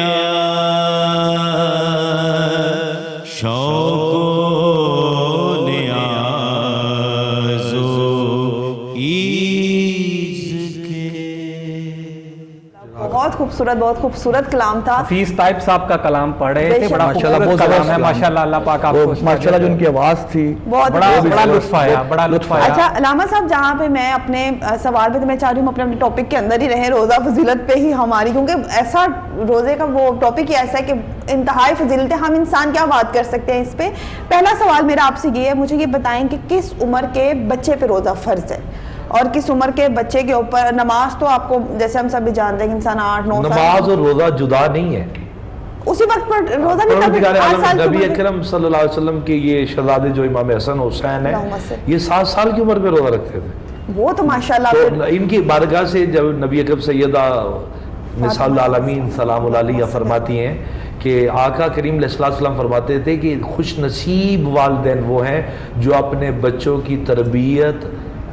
آئے شوق و نیاز و عیز کے بہت خوبصورت کلام تھا. حفیظ طائب صاحب کا کلام پڑھ رہے تھے, بڑا ماشاءاللہ خوبصورت بہت کلام ہے ماشاءاللہ. اللہ پاک آپ کو ماشاءاللہ جو ان کی آواز تھی بڑا لطف آیا, بڑا لطف آیا. اچھا علامہ صاحب, جہاں پہ میں اپنے سوال پہ تو میں چاہ رہی ہوں اپنے ٹاپک کے اندر ہی رہیں, روزہ فضیلت پہ ہی ہماری, کیونکہ ایسا روزے کا وہ ٹاپک ہی ایسا ہے کہ انتہائی فضیلت ہے, ہم انسان کیا بات کر سکتے ہیں اس پہ. پہلا سوال میرا آپ سے یہ ہے, مجھے یہ بتائیں کہ کس عمر کے بچے پہ روزہ فرض ہے اور کس عمر کے بچے کے اوپر نماز؟ تو آپ کو جیسے ہم سب بھی جانتے ہیں کہ انسان 8-9 سال نماز اور روزہ جدا نہیں ہے. اسی وقت پر روزہ بھی پروردگار عالم سال کی نبی عمر میں- اکرم صلی اللہ علیہ وسلم کے یہ شہزادے جو امام حسن حسین ہیں اللہم صل. یہ 7 سال کی عمر پہ روزہ رکھتے تھے. وہ تو ماشاءاللہ تو ان کی بارگاہ سے جب نبی اکرم سیدہ نساء العالمین سلام علیہ فرماتی ہیں کہ آقا کریم علیہ السلام فرماتے تھے کہ خوش نصیب والدین وہ ہیں جو اپنے بچوں کی تربیت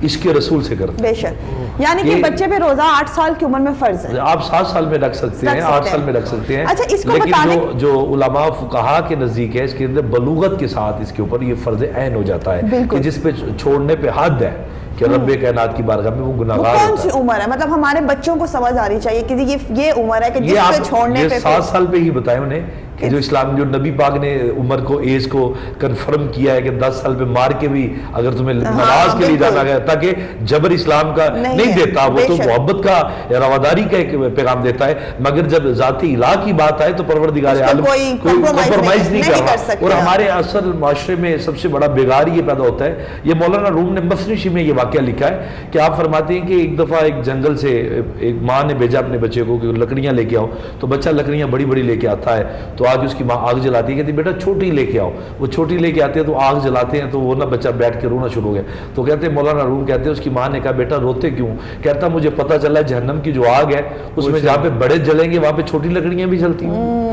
اس کے رسول سے کرتے ہیں. بے شک, یعنی کہ بچے پہ روزہ 8 سال کی عمر میں فرض ہے. آپ 7 سال میں رکھ سکتے ہیں, 8 سال میں رکھ سکتے ہیں. اچھا, اس کو لیکن بتانے جو علماء فقہا کے نزدیک ہے اس کے اندر بلوغت کے ساتھ اس کے اوپر یہ فرض عین ہو جاتا ہے کہ جس پہ چھوڑنے پہ حد ہے کہ رب کائنات کی بارگاہ میں وہ گناہگار کون ہوتا سی ہے. عمر ہے؟ مطلب ہمارے بچوں کو سمجھ آنی چاہیے کہ یہ عمر ہے کہ یہ جس آپ پہ چھوڑنے یہ پہ 7 سال پہ ہی بتائے انہیں کہ جو اسلام جو نبی پاک نے عمر کو ایج کو کنفرم کیا ہے کہ 10 سال پہ مار کے بھی اگر تمہیں نماز کے لیے جانا گیا تاکہ جبر اسلام کا نہیں دیتا, وہ تو محبت کا رواداری کا ایک پیغام دیتا ہے. مگر جب ذاتی الہ کی بات آئے تو پروردگار عالم کوئی کمپرومائز نہیں کر رہا. اور ہمارے اصل معاشرے میں سب سے بڑا بگاڑ یہ پیدا ہوتا ہے. یہ مولانا روم نے مصنوعی میں یہ واقعہ لکھا ہے کہ آپ فرماتے ہیں کہ ایک دفعہ ایک جنگل سے ایک ماں نے بھیجا اپنے بچے کو کہ لکڑیاں لے کے آؤ, تو بچہ لکڑیاں بڑی بڑی لے کے آتا ہے. تو آج اس کی ماں آگ جلاتی ہے, کہتی بیٹا چھوٹی لے کے آؤ. وہ چھوٹی لے کے آتے ہیں تو آگ جلاتے ہیں تو وہ نا بچہ بیٹھ کے رونا شروع ہو گیا. تو کہتے ہیں مولانا روم کہتے ہیں اس کی ماں نے کہا بیٹا روتے کیوں؟ کہتا مجھے پتہ چلا جہنم کی جو آگ ہے اس میں جہاں پہ بڑے جلیں گے وہاں پہ چھوٹی لکڑیاں بھی جلتی ہیں.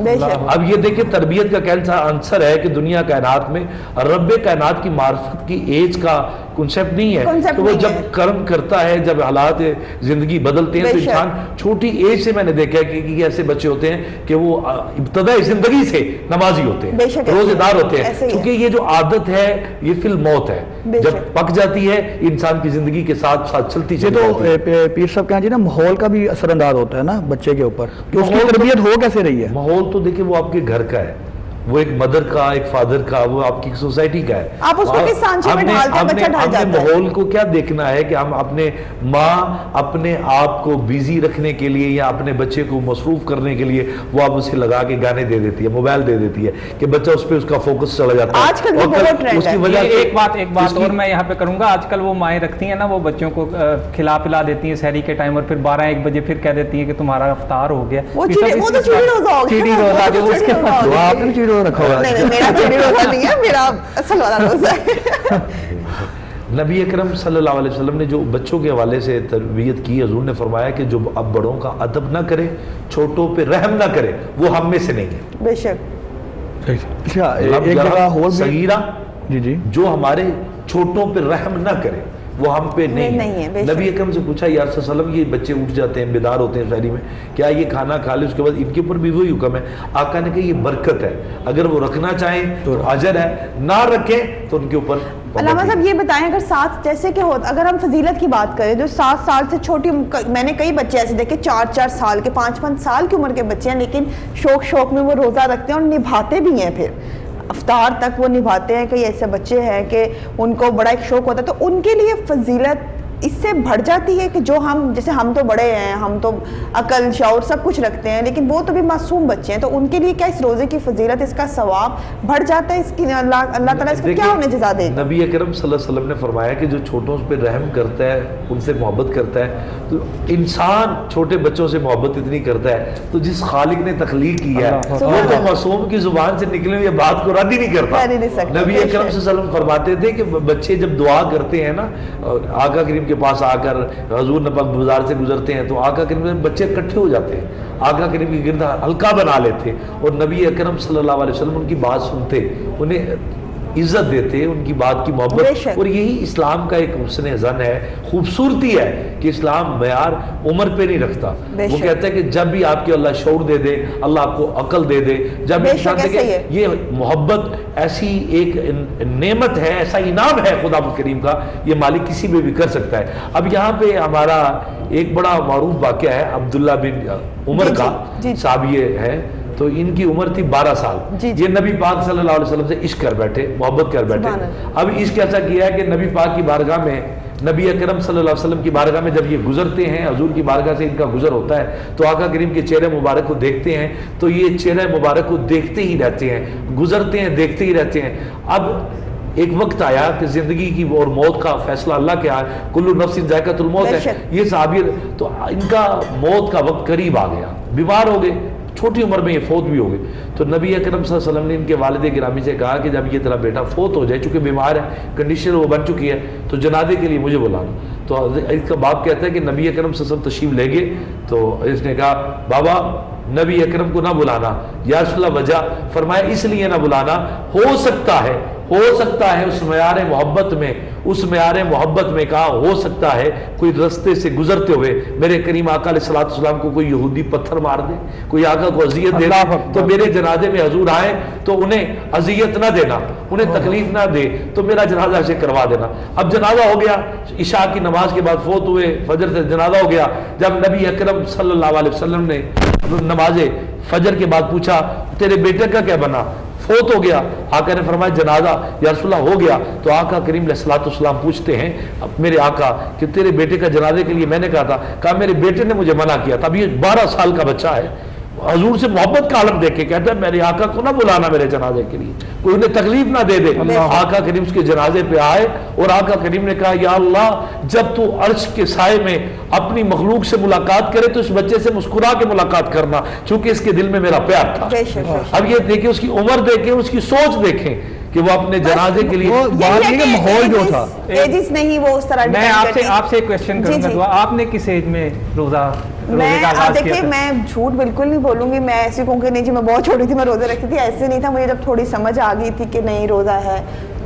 اب یہ دیکھیں تربیت کا کیسا عنصر ہے کہ دنیا کائنات میں رب کائنات کی معرفت کی ایج کا کنسیپٹ نہیں ہے. تو وہ جب کرم کرتا ہے, جب حالات زندگی بدلتے ہیں تو انسان چھوٹی ایج سے, میں نے دیکھا ہے کہ ایسے بچے ہوتے ہیں کہ وہ ابتدائی زندگی سے نمازی ہوتے ہیں, روزے دار ہوتے ہیں, کیونکہ یہ جو عادت ہے یہ فی الموت ہے, جب پک جاتی ہے انسان کی زندگی کے ساتھ ساتھ چلتی یہ تو پیر صاحب کہاں جی نا ماحول کا بھی اثر انداز ہوتا ہے نا بچے کے اوپر کہ اس کی تربیت ہو کیسے رہی ہے. ماحول تو دیکھیں وہ آپ کے گھر کا ہے, وہ ایک مدر کا، ایک فادر کا، وہ آپ کی سوسائٹی کا ہے. آپ اس کو کس سانچے میں ڈالتے ہیں بچہ ڈھل جاتا ہے. ماحول کو کیا دیکھنا ہے کہ ہم اپنے ماں اپنے آپ کو بیزی رکھنے کے لیے یا اپنے بچے کو مصروف کرنے کے لیے وہ آپ اسے لگا کے گانے دے دیتی ہے، موبائل دے دیتی ہے کہ بچہ اس پہ اس کا فوکس چلا جاتا ہے. آج کل یہ بہت ٹرینڈ ہے. ایک بات اور میں یہاں پہ کروں گا. آج کل وہ مائیں رکھتی ہیں نا، وہ بچوں کو کھلا پلا دیتی ہیں سحری کے ٹائم، اور پھر 12-1 بجے پھر کہہ دیتی ہیں کہ تمہارا افطار ہو گیا. وہ تو چیڑی روزہ ہو گیا. چیڑی روزہ جو اس کے تو آپ نے چیڑی روزہ رکھا ہوا ہے. میرا چیڑی روزہ نہیں ہے، میرا اصل والا روزہ ہے. نبی اکرم صلی اللہ علیہ وسلم نے جو بچوں کے حوالے سے تربیت کی، حضور نے فرمایا کہ جو اب بڑوں کا ادب نہ کرے، چھوٹوں پہ رحم نہ کرے، وہ ہم میں سے نہیں ہے. بے شک. اچھا ایک جگہ اور بھی صغیرہ جی جو ہمارے چھوٹوں پہ رحم نہ کرے وہ ہم پہ نہیں ہے. نبی اکرم سے پوچھا یا رسول اللہ، یہ بچے اٹھ جاتے ہیں، بیدار ہوتے ہیں شہری میں، کیا یہ کھانا کھا لے اس کے بعد ان کے اوپر بھی وہی حکم ہے؟ آقا نے کہا یہ برکت ہے، اگر وہ رکھنا چاہیں تو اجر ہے، نہ رکھیں تو ان کے اوپر. علامہ صاحب یہ بتائیں، اگر 7 جیسے کہ ہوتا، اگر ہم فضیلت کی بات کریں جو 7 سال سے چھوٹی، میں نے کئی بچے ایسے دیکھے 4 سال کے 5 سال کی عمر کے بچے ہیں، لیکن شوق میں وہ روزہ رکھتے ہیں اور نبھاتے بھی ہیں، پھر افطار تک وہ نبھاتے ہیں. کئی ایسے بچے ہیں کہ ان کو بڑا ایک شوق ہوتا ہے، تو ان کے لیے فضیلت اس سے بڑھ جاتی ہے کہ جو ہم، جیسے ہم تو بڑے ہیں، ہم تو عقل شعور سب کچھ رکھتے ہیں، لیکن وہ تو بھی معصوم بچے ہیں، تو ان کے لیے کیا اس روزے کی فضیلت، اس کا ثواب بڑھ جاتا ہے؟ اس کی اللہ تعالیٰ اس کو کیا انہیں جزا دے گا؟ نبی اکرم صلی اللہ علیہ وسلم نے فرمایا کہ جو چھوٹوں پہ رحم کرتا ہے، ان سے محبت کرتا ہے، تو انسان چھوٹے بچوں سے محبت اتنی کرتا ہے تو جس خالق نے تخلیق کیا ہے وہ تو معصوم کی زبان سے نکلے ہوئی بات کو رد ہی نہیں کرتا. نبی اکرم صلی اللہ علیہ وسلم فرماتے تھے کہ بچے جب دعا کرتے ہیں نا، آقا کریم کے پاس آ کر حضور نبی بازار سے گزرتے ہیں تو آقا کریم میں بچے اکٹھے ہو جاتے ہیں، آقا کریم کی گرد ہلکا بنا لیتے اور نبی اکرم صلی اللہ علیہ وسلم ان کی بات سنتے، انہیں عزت دیتے، ان کی بات کی محبت. اور یہی اسلام کا ایک حسن زن ہے، خوبصورتی ہے کہ اسلام معیار عمر پہ نہیں رکھتا. وہ کہتا ہے کہ جب بھی آپ کے اللہ شعور دے دے، اللہ آپ کو عقل دے دے، جب انسان دیکھے یہ محبت ایسی ایک نعمت ہے، ایسا انعام ہے خدا کریم کا، یہ مالک کسی بھی کر سکتا ہے. اب یہاں پہ ہمارا ایک بڑا معروف واقعہ ہے عبداللہ بن عمر کا، صحابی ہے، تو ان کی عمر تھی 12 سال. یہ نبی پاک صلی اللہ علیہ وسلم سے عشق کر بیٹھے، محبت کر بیٹھے. اب عشق ایسا کیا ہے کہ نبی پاک کی بارگاہ میں، نبی اکرم صلی اللہ علیہ وسلم کی بارگاہ میں جب یہ گزرتے ہیں، حضور کی بارگاہ سے ان کا گزر ہوتا ہے تو آقا کریم کے چہرے مبارک کو دیکھتے ہیں تو یہ چہرے مبارک کو دیکھتے ہی رہتے ہیں، گزرتے ہیں دیکھتے ہی رہتے ہیں. اب ایک وقت آیا کہ زندگی کی اور موت کا فیصلہ اللہ کے ہاتھ، کل نفس ذائقۃ الموت ہے. یہ صحابی تو ان کا موت کا وقت قریب آ گیا، بیمار ہو گئے، چھوٹی عمر میں یہ فوت بھی ہو گئے. تو نبی اکرم صلی اللہ علیہ وسلم نے ان کے والد گرامی سے کہا کہ جب یہ تیرا بیٹا فوت ہو جائے، چونکہ بیمار ہے، کنڈیشن وہ بن چکی ہے، تو جنازے کے لیے مجھے بلانا. تو اس کا باپ کہتا ہے کہ نبی اکرم صلی اللہ علیہ وسلم تشریف لے گئے تو اس نے کہا بابا نبی اکرم کو نہ بلانا. یا رسول اللہ وجہ؟ فرمایا اس لیے نہ بلانا، ہو سکتا ہے اس معیار محبت میں کہا ہو سکتا ہے کوئی رستے سے گزرتے ہوئے میرے کریم آقا علیہ الصلوۃ والسلام کو کوئی یہودی پتھر مار دے، کوئی آقا کو اذیت دے تو میرے جنازے میں حضور آئے تو انہیں اذیت نہ دینا، انہیں تکلیف نہ دے، تو میرا جنازہ اسے کروا دینا. اب جنازہ ہو گیا، عشاء کی نماز کے بعد فوت ہوئے، فجر سے جنازہ ہو گیا. جب نبی اکرم صلی اللہ علیہ وسلم نے نماز فجر کے بعد پوچھا تیرے بیٹے کا کیا بنا؟ فوت ہو گیا. آقا نے فرمایا جنازہ یا رسول اللہ ہو گیا. تو آقا کریم علیہ الصلوۃ والسلام پوچھتے ہیں میرے آقا کہ تیرے بیٹے کا جنازے کے لیے میں نے کہا میرے بیٹے نے مجھے منع کیا تھا. اب یہ 12 سال کا بچہ ہے، حضور سے محبت کا عالم دیکھ کے کہتا ہے میرے آقا کو نہ بلانا میرے جنازے کے لیے، کوئی انہیں تکلیف نہ دے دے. آقا کریم اس کے جنازے پہ آئے اور آقا کریم نے کہا یا اللہ جب تو عرش کے سائے میں اپنی مخلوق سے ملاقات کرے تو اس بچے سے مسکرا کے ملاقات کرنا، چونکہ اس کے دل میں میرا پیار تھا. اب یہ دیکھیں اس کی عمر دیکھیں، اس کی سوچ دیکھیں کہ وہ اپنے جنازے کے لیے ماحول جو تھا ایجز نہیں وہ اس طرح. میں آپ سے ایک کویسچن کروں گا، آپ نے کس ایج میں روزہ دیکھیں میں جھوٹ بالکل نہیں بولوں گی، میں ایسی کہوں کہ نہیں جی میں بہت چھوٹی تھی میں روزے رکھتی تھی، ایسے نہیں تھا. مجھے جب تھوڑی سمجھ آ گئی تھی کہ نہیں روزہ ہے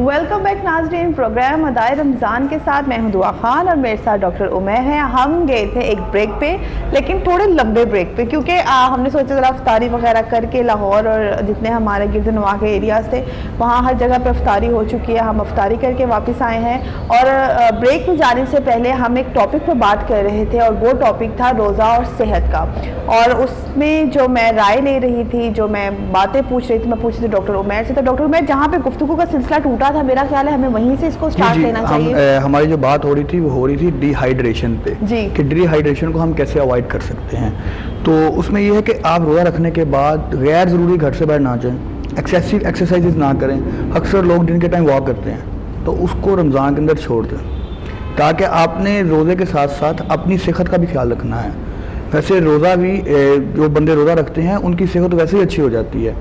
ویلکم بیک ناظرین، پروگرام ادائے رمضان کے ساتھ میں ہوں دعا خان اور میرے ساتھ ڈاکٹر عمیر ہیں۔ ہم گئے تھے ایک بریک پہ، لیکن تھوڑے لمبے بریک پہ، کیونکہ ہم نے سوچا ذرا افطاری وغیرہ کر کے لاہور اور جتنے ہمارے گرد نواح کے ایریاز تھے وہاں ہر جگہ پہ افطاری ہو چکی ہے، ہم افطاری کر کے واپس آئے ہیں۔ اور بریک میں جانے سے پہلے ہم ایک ٹاپک پہ بات کر رہے تھے اور وہ ٹاپک تھا روزہ اور صحت کا، اور اس میں جو میں رائے لے رہی تھی، جو میں باتیں پوچھ رہی تھی، میں پوچھ رہی تھی ڈاکٹر عمیر سے۔ تو ڈاکٹر عمیر، جہاں پہ گفتگو کا سلسلہ ٹوٹا تھا، میرا خیال ہے ہمیں وہیں سے اس کو سٹارٹ لینا چاہیے۔ ہماری جو بات ہو رہی تھی وہ ہو رہی تھی ڈی ہائیڈریشن پہ، جی، کہ ڈی ہائیڈریشن کو ہم کیسے اوائڈ کر سکتے ہیں۔ تو اس میں یہ ہے کہ آپ روزہ رکھنے کے بعد غیر ضروری گھر سے باہر نہ جائیں، ایکسیسو ایکسرسائزز نہ کریں۔ اکثر لوگ دن کے ٹائم واک کرتے ہیں، تو اس کو رمضان کے اندر چھوڑ دیں، تاکہ آپ نے روزے کے ساتھ ساتھ اپنی صحت کا بھی خیال رکھنا ہے۔ ویسے روزہ بھی جو بندے روزہ رکھتے ہیں ان کی صحت ویسے ہی اچھی ہو جاتی ہے،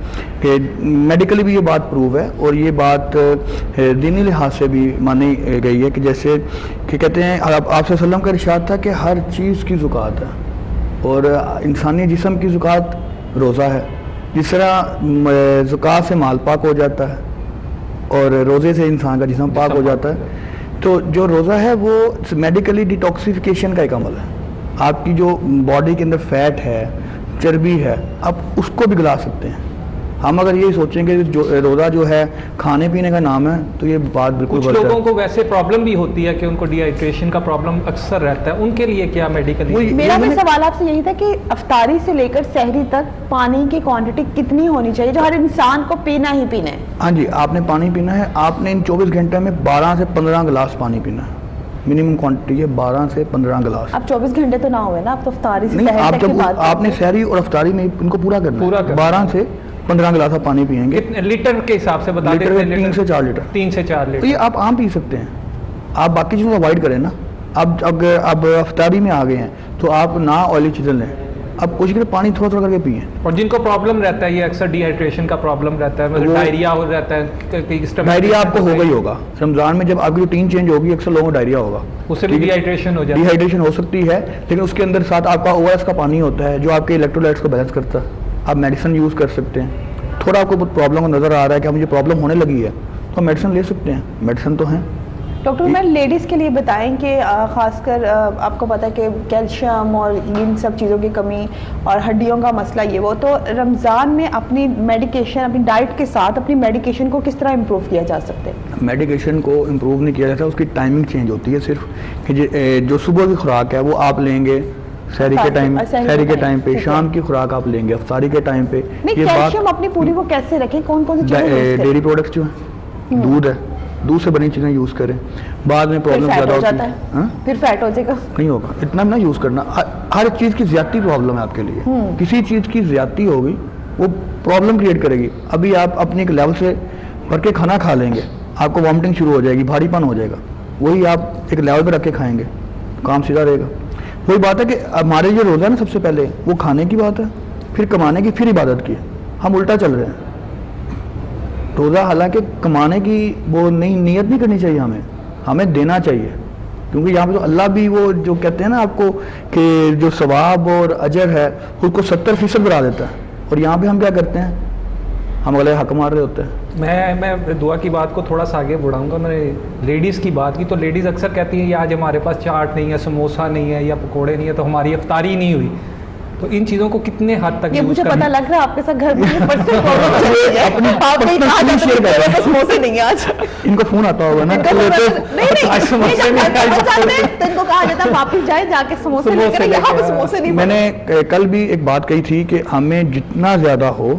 کہ میڈیکلی بھی یہ بات پروو ہے، اور یہ بات دینی لحاظ سے بھی مانی گئی ہے، کہ جیسے کہ کہتے ہیں آپ صلی اللہ علیہ وسلم کا ارشاد تھا کہ ہر چیز کی زکوٰۃ ہے، اور انسانی جسم کی زکوٰۃ روزہ ہے۔ جس طرح زکوٰۃ سے مال پاک ہو جاتا ہے اور روزے سے انسان کا جسم پاک ہو جاتا ہے، تو جو روزہ ہے وہ میڈیکلی ڈیٹاکسیفیکیشن کا ایک عمل ہے۔ آپ کی جو باڈی کے اندر فیٹ ہے، چربی ہے، آپ اس کو بھی گلا سکتے ہیں۔ ہم اگر یہ سوچیں کہ روزہ جو ہے کھانے پینے کا نام ہے، تو یہ بات بالکل کچھ غلط ہے۔ لوگوں کو ویسے پرابلم بھی ہوتی ہے کہ ان کو ڈی ہائیڈریشن کا پرابلم اکثر رہتا ہے، ان کے لیے کیا میڈیکلی؟ میرا بھی سوال آپ سے یہی تھا کہ افطاری سے لے کر سحری تک پانی کی کوانٹٹی کتنی ہونی چاہیے جو ہر انسان کو پینا ہی پینا ہے؟ ہاں جی، آپ نے پانی پینا ہے، آپ نے ان 24 گھنٹے میں 12 سے 15 گلاس پانی پینا ہے۔ منیمم کوانٹٹی ہے 12 سے 15 گلاس۔ اب 24 گھنٹے تو نہ ہوئے نا، اب تو افطاری سے نہیں، سحر تک کی بات آپ نے سحری اور افطاری میں ان کو پورا کرنا ہے۔ 12 سے 15 گلاس آپ پانی پیئیں گے، لیٹر کے حساب سے بتا لیٹر 3 سے 4 لیٹر۔ 3 سے 4 تو لیٹر یہ آپ عام پی سکتے ہیں، آپ باقی چیزوں کو اوائڈ کریں نا۔ اب افطاری میں آ گئے ہیں تو آپ نہ آئلی چیزیں لیں، اب کوشش کریں پانی تھوڑا تھوڑا کر کے پئیں۔ اور جن کو پرابلم رہتا ہے، یہ اکثر ڈی ہائیڈریشن کا پرابلم رہتا ہے، ڈائریا ہو رہتا ہے، ڈائریا آپ کو ہوگا ہی ہوگا رمضان میں، جب آپ کی روٹین چینج ہوگی اکثر لوگوں کو ڈائریا ہوگا، اس سے بھی ڈی ہائیڈریشن ہو جاتا ہے۔ ڈی ہائیڈریشن ہو سکتی ہے، لیکن اس کے اندر ساتھ آپ کا ORS کا پانی ہوتا ہے جو آپ کے الیکٹرولائٹس کو بیلنس کرتا ہے۔ آپ میڈیسن یوز کر سکتے ہیں۔ تھوڑا آپ کو پرابلم نظر آ رہا ہے کہ مجھے پرابلم ہونے لگی ہے، تو میڈیسن لے سکتے ہیں، میڈیسن تو ہیں۔ ڈاکٹر عمیر، لیڈیز کے لیے بتائیں کہ خاص کر آپ کو پتہ ہے کہ کیلشیم اور ان سب چیزوں کی کمی اور ہڈیوں کا مسئلہ یہ وہ، تو رمضان میں اپنی میڈیکیشن، اپنی ڈائٹ کے ساتھ اپنی میڈیکیشن کو کس طرح امپروو کیا جا سکتا ہے؟ میڈیکیشن کو امپروو نہیں کیا جاتا، اس کی ٹائمنگ چینج ہوتی ہے صرف، کہ جو صبح کی خوراک ہے وہ آپ لیں گے سحری کے ٹائم پہ، شام کی خوراک آپ لیں گے افطاری کے ٹائم پہ۔ نہیں، کیلشیم اپنی پوری وہ کیسے رکھیں، کون کون سی چیزیں؟ ڈیری پروڈکٹس جو ہیں، دودھ ہے، دودھ سے بنی چیزیں یوز کریں، بعد میں پرابلم زیادہ ہوتی ہے، پھر فیٹ ہو جائے گا۔ نہیں ہوگا، اتنا بھی نہ یوز کرنا۔ ہر چیز کی زیادتی پرابلم ہے آپ کے لیے، کسی چیز کی زیادتی ہوگی وہ پرابلم کریٹ کرے گی۔ ابھی آپ اپنے ایک لیول سے بڑھ کے کھانا کھا لیں گے، آپ کو وامٹنگ شروع ہو جائے گی، بھاری پن ہو جائے گا، وہی آپ ایک لیول پہ رکھ کے کھائیں گے، کام سیدھا رہے گا۔ وہی بات ہے کہ ہمارے جو روزہ ہے نا، سب سے پہلے وہ کھانے کی بات ہے، پھر کمانے کی، پھر عبادت کی۔ ہم الٹا چل رہے ہیں۔ روزہ حالانکہ کمانے کی وہ نیت نہیں کرنی چاہیے، ہمیں دینا چاہیے، کیونکہ یہاں پہ تو اللہ بھی وہ جو کہتے ہیں نا آپ کو کہ جو ثواب اور اجر ہے اس کو 70% بڑھا دیتا ہے، اور یہاں پہ ہم کیا کرتے ہیں، ہم اگلے حق مار رہے ہوتے ہیں۔ میں دعا کی بات کو تھوڑا سا آگے بڑھاؤں گا۔ میں نے لیڈیز کی بات کی تو لیڈیز اکثر کہتی ہیں یہ آج ہمارے پاس چاٹ نہیں ہے، سموسہ نہیں ہے یا پکوڑے نہیں ہے، تو ہماری افطاری نہیں ہوئی۔ تو ان چیزوں کو کتنے حد تک یہ مجھے پتہ لگ رہا ہے آپ کے ساتھ گھر میں نہیں ہے آج، ان کو فون آتا ہوگا نا، ان کو کہا جاتا ہے واپس جائیں جا کے سموسے لے کر، یہاں پہ سموسے نہیں۔ میں نے کل بھی ایک بات کہی تھی کہ ہمیں جتنا زیادہ ہو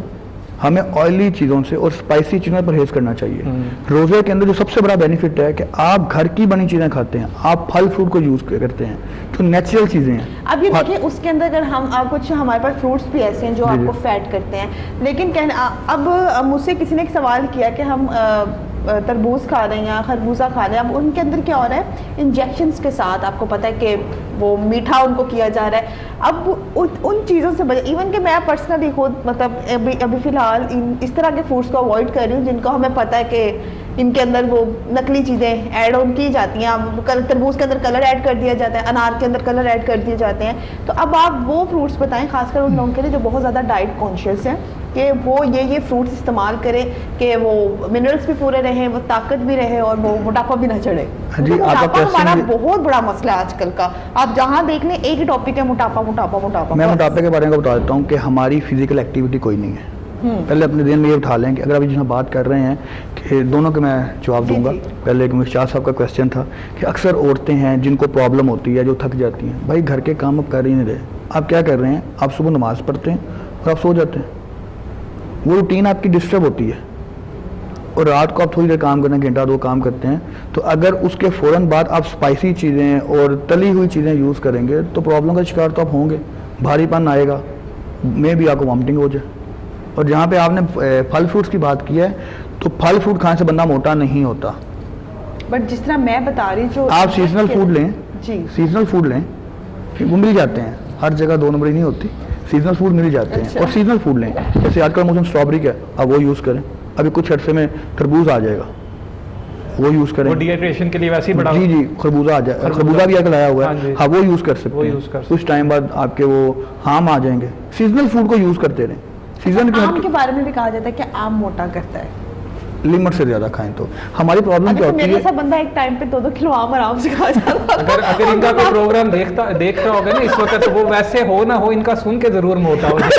ہمیں آئلی چیزوں سے اور اسپائسی چیزوں پر پرہیز کرنا چاہیے۔ روزے کے اندر جو سب سے بڑا بینیفٹ ہے کہ آپ گھر کی بنی چیزیں کھاتے ہیں، آپ پھل فروٹ کو یوز کرتے ہیں جو نیچرل چیزیں ہیں۔ اب یہ دیکھیں اس کے اندر اگر ہم کچھ ہمارے پاس فروٹس بھی ایسے ہیں جو آپ کو فیٹ کرتے ہیں، لیکن اب مجھ سے کسی نے ایک سوال کیا کہ ہم تربوز کھا رہے ہیں یا خربوزہ کھا رہے ہیں، اب ان کے اندر کیا ہو رہا ہے، انجیکشنز کے ساتھ آپ کو پتہ ہے کہ وہ میٹھا ان کو کیا جا رہا ہے۔ اب ان چیزوں سے بچے، ایون کہ میں پرسنلی خود مطلب ابھی فی الحال اس طرح کے فوڈس کو اوائڈ کر رہی ہوں جن کو ہمیں پتہ ہے کہ ان کے اندر وہ نقلی چیزیں ایڈ آن کی جاتی ہیں۔ تربوز کے اندر کلر ایڈ کر دیا جاتا ہے، انار کے اندر کلر ایڈ کر دیے جاتے ہیں۔ تو اب آپ وہ فروٹس بتائیں خاص کر ان لوگوں کے لیے جو بہت زیادہ ڈائٹ کانشیس ہیں، کہ وہ یہ فروٹس استعمال کریں کہ وہ منرلس بھی پورے رہیں, وہ طاقت بھی رہے اور وہ موٹاپا بھی نہ چڑھے. جی, موٹاپا ہمارا بہت بڑا مسئلہ ہے آج کل کا. آپ جہاں دیکھ لیں ایک ہی ٹاپک ہے, موٹاپا موٹاپا موٹاپا. میں موٹاپے کے بارے میں بتا دیتا ہوں کہ ہماری فزیکل ایکٹیویٹی کوئی نہیں ہے. پہلے اپنے ذہن میں یہ اٹھا لیں کہ اگر ابھی جہاں بات کر رہے ہیں کہ دونوں کے میں جواب دوں گا. پہلے ایک مرشاد صاحب کا کویسچن تھا کہ اکثر عورتیں ہیں جن کو پرابلم ہوتی ہے, جو تھک جاتی ہیں. بھائی گھر کے کام اب کر ہی نہیں رہے, آپ کیا کر رہے ہیں, آپ صبح نماز پڑھتے ہیں اور آپ سو جاتے ہیں. وہ روٹین آپ کی ڈسٹرب ہوتی ہے اور رات کو آپ تھوڑی دیر کام کریں, گھنٹہ دو کام کرتے ہیں, تو اگر اس کے فوراً بعد آپ اسپائسی چیزیں اور تلی ہوئی چیزیں یوز کریں گے تو پرابلم کا شکار تو آپ ہوں گے. بھاری پن آئے گا, میں بھی آپ کو وامٹنگ ہو جائے. اور جہاں پہ آپ نے پھل فروٹس کی بات کی ہے تو پھل فروٹ کھانے سے بندہ موٹا نہیں ہوتا. بٹ جس طرح میں بتا رہی جو آپ سیزنل فوڈ لیں, سیزنل فوڈ لیں, وہ مل جاتے ہیں ہر جگہ, 2 نمبری نہیں ہوتی. سیزنل فوڈ مل جاتے ہیں. اور سیزنل فوڈ لیں, جیسے آج کل موسم اسٹرابری کا ہے, آپ وہ یوز کریں. ابھی کچھ عرصے میں تربوز آ جائے گا, وہ یوز کریں. وہ ڈی ہائیڈریشن کے لیے ویسے ہی بڑا. جی خربوزہ آ جائے, خربوزہ بھی آگے لایا ہوا ہے, ہاں وہ یوز کر سکتے ہیں. کچھ ٹائم بعد آپ کے وہ آم آ جائیں گے. سیزنل فوڈ کو یوز کرتے رہیں. سیزن آم کے بارے میں بھی کہا جاتا ہے کہ آم موٹا کرتا ہے. لمٹ سے زیادہ کھائیں تو ہماری پرابلم کیا ہوتی ہے. میرے جیسا بندہ ایک ٹائم پہ 2-2 کلو آم آرام سے کھا جاتا. اگر ان کا کوئی پروگرام دیکھ رہا ہوگا نا اس وقت, تو وہ ویسے ہو نہ ہو ان کا سن کے ضرور موٹا ہو جائے.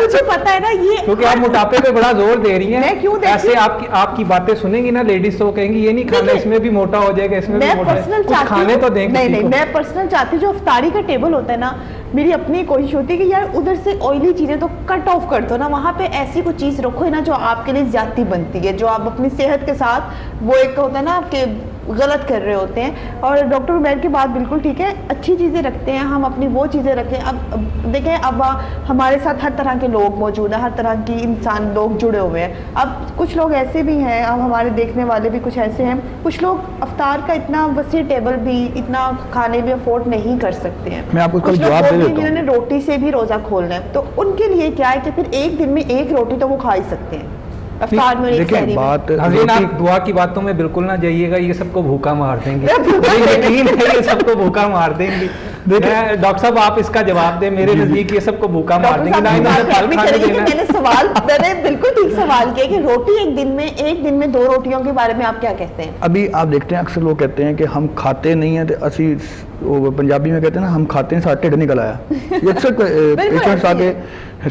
مجھے پتا ہے نا یہ, کیونکہ آپ موٹاپے پہ بڑا زور دے رہی ہیں. ایسے آپ کی باتیں سنیں گی نا لیڈیز تو کہیں گی یہ نہیں کھانا, اس میں بھی موٹا ہو جائے گا, اس میں بھی موٹا ہے. کچھ کھانے تو دیں. نہیں, میں پرسنل چاہتی ہوں جو افطاری کا ٹیبل ہوتا ہے نا, میری اپنی کوشش ہوتی ہے کہ یار ادھر سے آئلی چیزیں تو کٹ آف کر دو نا, وہاں پہ ایسی کوئی چیز رکھو نا جو آپ کے لیے زیادتی بنتی ہے, جو آپ اپنی صحت کے ساتھ وہ ایک ہوتا ہے نا کہ غلط کر رہے ہوتے ہیں. اور ڈاکٹر عمیر کی بات بالکل ٹھیک ہے, اچھی چیزیں رکھتے ہیں ہم, اپنی وہ چیزیں رکھیں. اب دیکھیں اب ہمارے ساتھ ہر طرح کے لوگ موجود ہیں, ہر طرح کی انسان لوگ جڑے ہوئے ہیں. اب کچھ لوگ ایسے بھی ہیں, اب ہمارے دیکھنے والے بھی کچھ ایسے ہیں, کچھ لوگ افطار کا اتنا وسیع ٹیبل بھی, اتنا کھانے بھی افورڈ نہیں کر سکتے ہیں. میں آپ کو جواب دے دیتا ہوں. جنہوں نے روٹی سے بھی روزہ کھولنا ہے تو ان کے لیے کیا ہے کہ پھر ایک دن میں 1 روٹی تو وہ کھا ہی سکتے ہیں. دیکھیں بات, آپ دعا کی باتوں میں بالکل نہ جائیے گا, یہ سب کو بھوکا مار دیں گے. یقین ہے یہ سب کو بھوکا مار دیں گے. ڈاکٹر صاحب آپ اس کا جواب دیں, میرے نزدیک یہ سب کو بھوکا مار دیں گے. میں نے بالکل ٹھیک سوال کیا کہ روٹی ایک دن میں 2 روٹیوں کے بارے میں آپ کیا کہتے ہیں. ابھی آپ دیکھتے ہیں اکثر لوگ کہتے ہیں کہ ہم کھاتے نہیں ہیں, تو اسی پنجابی میں کہتے ہیں نا ہم کھاتے ہیں ساتھ ٹھڈ نکل آیا. یہ اکثر پیشنٹس آگے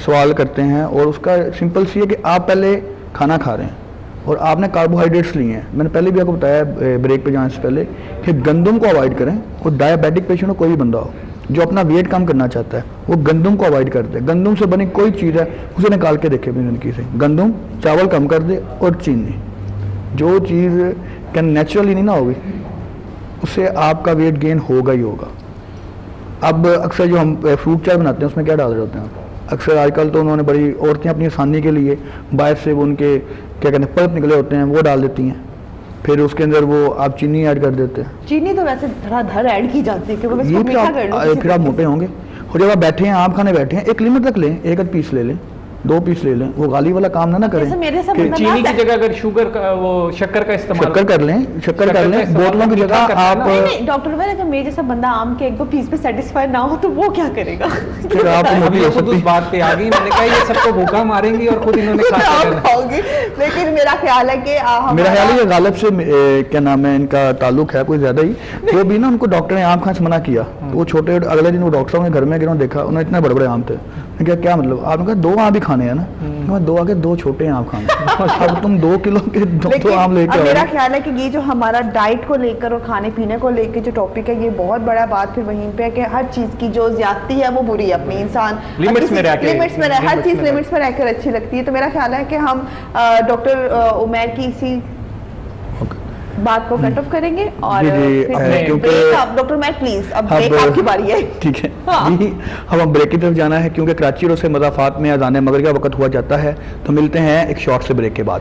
سوال کرتے ہیں, اور اس کا سمپل سی ہے کہ آپ پہلے کھانا کھا رہے ہیں اور آپ نے کاربوہائیڈریٹس لیے ہیں. میں نے پہلے بھی آپ کو بتایا بریک پہ جانے سے پہلے کہ گندم کو اوائڈ کریں. اور ڈائبیٹک پیشنٹ ہو, کوئی بھی بندہ ہو جو اپنا ویٹ کم کرنا چاہتا ہے, وہ گندم کو اوائڈ کر دے. گندم سے بنی کوئی چیز ہے اسے نکال کے دیکھے اپنی زندگی سے. گندم, چاول کم کر دے, اور چینی, جو چیز کہ نیچرلی نہیں نہ ہوگی اس سے آپ کا ویٹ گین ہوگا ہی ہوگا. اب اکثر جو ہم فروٹ چائے بناتے ہیں اس میں کیا ڈال رہے ہوتے ہیں اکثر آج کل, تو انہوں نے بڑی عورتیں اپنی آسانی کے لیے باہر سے وہ ان کے کیا کہتے ہیں پلپ نکلے ہوتے ہیں وہ ڈال دیتی ہیں, پھر اس کے اندر وہ آپ چینی ایڈ کر دیتے ہیں. چینی تو ویسے دھڑا دھڑ ایڈ کی جاتی ہے کہ وہ پھر آپ موٹے ہوں گے. اور جب آپ بیٹھے ہیں آپ کھانے بیٹھے ہیں, ایک لمٹ تک لیں, 1 پیس لے لیں, 2 پیس لے لیں, وہ غالی والا کام نہ کریں. چینی کی جگہ اگر شوگر کا وہ شکر کا استعمال شکر کر لیں, بوتلوں کی جگہ آپ. ڈاکٹر عمیر اگر میرے جیسا بندہ آم کے 1-2 پیس پہ سیٹسفائی نہ ہو تو وہ کیا کرے گا؟ پھر آپ خود اس بات پہ آ گئی, میں نے کہا یہ سب کو بھوکا ماریں گی اور خود انہوں نے کھایا. لیکن میرا خیال ہے کہ غالب سے کیا نام ہے ان کا تعلق ہے کوئی زیادہ ہی, وہ بھی نا ان کو ڈاکٹر نے آم کھانے سے منع کیا. وہ چھوٹے, اگلے دن وہ ڈاکٹر صاحب نے گھر میں گروں دیکھا, انہوں نے اتنے بڑے بڑے آم تھے. میں کہا کیا مطلب, آپ نے کہا 2 آم ہی کھانے ہیں نا, 2 چھوٹے آم کھانے, اب تم 2 کلو کے 2 آم لے کے. میرا خیال ہے کہ یہ جو ہمارا ڈائٹ کو لے کر اور کھانے پینے کو لے کے جو ٹاپک ہے یہ بہت بڑا بات پھر وہیں پہ ہے کہ ہر چیز کی جو زیادتی ہے وہ بری ہے. اپنی انسان لمٹس میں رہ کے, ہر چیز لمٹس میں رہ کر اچھی لگتی ہے. تو میرا خیال ہے کہ ہم ڈاکٹر عمیر کی اسی بات کو کٹ آف کریں گے اور ڈاکٹر عمیر پلیز اب بریک آپ کی باری ہے. ٹھیک ہے, ہم بریک کی طرف جانا ہے کیونکہ کراچی اور اس کے مضافات میں اذان مغرب کا وقت ہوا جاتا ہے. تو ملتے ہیں ایک شارٹ سے بریک کے بعد.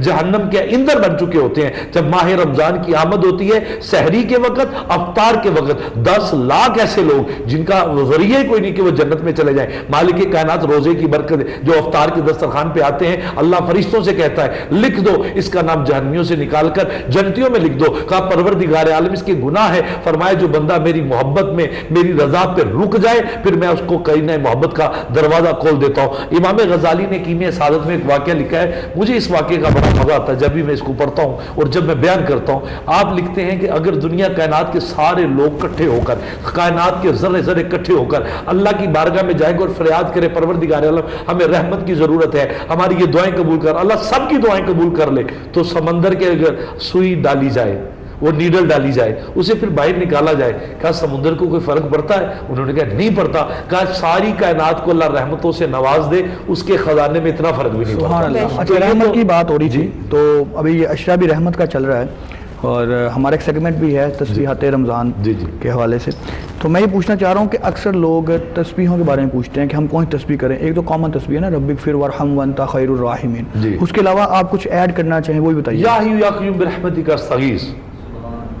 جہنم کے ایندھن بن چکے ہوتے ہیں۔ جب ماہ رمضان کی آمد ہوتی ہے سحری کے وقت، افطار کے وقت، 10 لاکھ ایسے لوگ جن کا ذریعہ کوئی نہیں کہ وہ جنت میں چلے جائیں۔ مالک کائنات روزے کی برکت جو افطار کے دسترخوان پہ آتے ہیں، اللہ فرشتوں سے کہتا ہے لکھ دو اس کا نام جہنمیوں سے نکال کر جنتیوں میں لکھ دو۔ کہا پروردگار عالم اس کے گناہ ہے، فرمایا جو بندہ میری محبت میں میری رضا پہ رک جائے پھر میں اس کو قرینہ محبت کا دروازہ کھول دیتا ہوں۔ امام غزالی نے کیمیہ سعادت میں ایک واقعہ لکھا ہے، مجھے اس واقعے کا بڑا مزہ آتا ہے جب بھی میں اس کو پڑھتا ہوں اور جب میں بیان کرتا ہوں۔ آپ لکھتے ہیں کہ اگر دنیا کائنات کے سارے لوگ اکٹھے ہو کر، کائنات کے ذرے ذرے اکٹھے ہو کر اللہ کی بارگاہ میں جائیں گے اور فریاد کرے پروردگار عالم ہمیں رحمت کی ضرورت ہے، ہماری یہ دعائیں قبول کر، اللہ سب کی دعائیں قبول کر لے، تو سمندر کے اگر سوئی ڈالی جائے، وہ نیڈل ڈالی جائے، اسے پھر باہر نکالا جائے، کہا سمندر کو کوئی فرق پڑتا ہے؟ انہوں نے کہا نہیں پڑتا۔ کہا ساری کائنات کو اللہ رحمتوں سے نواز دے، اس کے خزانے میں اتنا فرق بھی نہیں سبحان پڑتا۔ اللہ۔ اچھا رحمت کی بات ہو رہی تھی تو ابھی یہ اشرابی رحمت کا چل رہا ہے اور ہمارا ایک سیگمنٹ بھی ہے تسبیحات رمضان کے حوالے سے، تو میں یہ پوچھنا چاہ رہا ہوں کہ اکثر لوگ تسبیحوں کے بارے میں پوچھتے ہیں کہ ہم کون سی تسبیح کریں۔ ایک تو کامن تسبیح ہے نا رب اغفر وارحم وانت خیر الراحمین، اس کے علاوہ آپ کچھ ایڈ کرنا چاہیں وہ بھی بتائیے۔ یا حی یا قیوم برحمتک استغیث،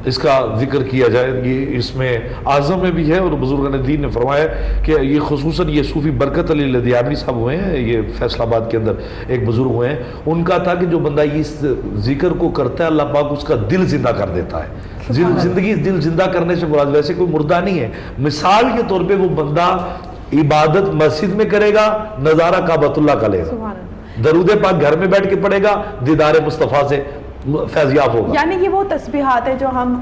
اس کا ذکر کیا جائے، یہ اس میں اعظم میں بھی ہے اور بزرگان دین نے فرمایا کہ یہ خصوصاً یہ صوفی برکت علی لدھیانوی صاحب ہوئے ہیں، یہ فیصل آباد کے اندر ایک بزرگ ہوئے ہیں، ان کا تھا کہ جو بندہ اس ذکر کو کرتا ہے اللہ پاک اس کا دل زندہ کر دیتا ہے۔ زندگی دل زندہ کرنے سے مراد ویسے کوئی مردہ نہیں ہے، مثال کے طور پہ وہ بندہ عبادت مسجد میں کرے گا، نظارہ کعبۃ اللہ کا لے گا، درود پاک گھر میں بیٹھ کے پڑھے گا، دیدار مصطفیٰ سے فیضیاب ہوگا۔ یعنی کہ وہ تسبیحات ہیں جو ہم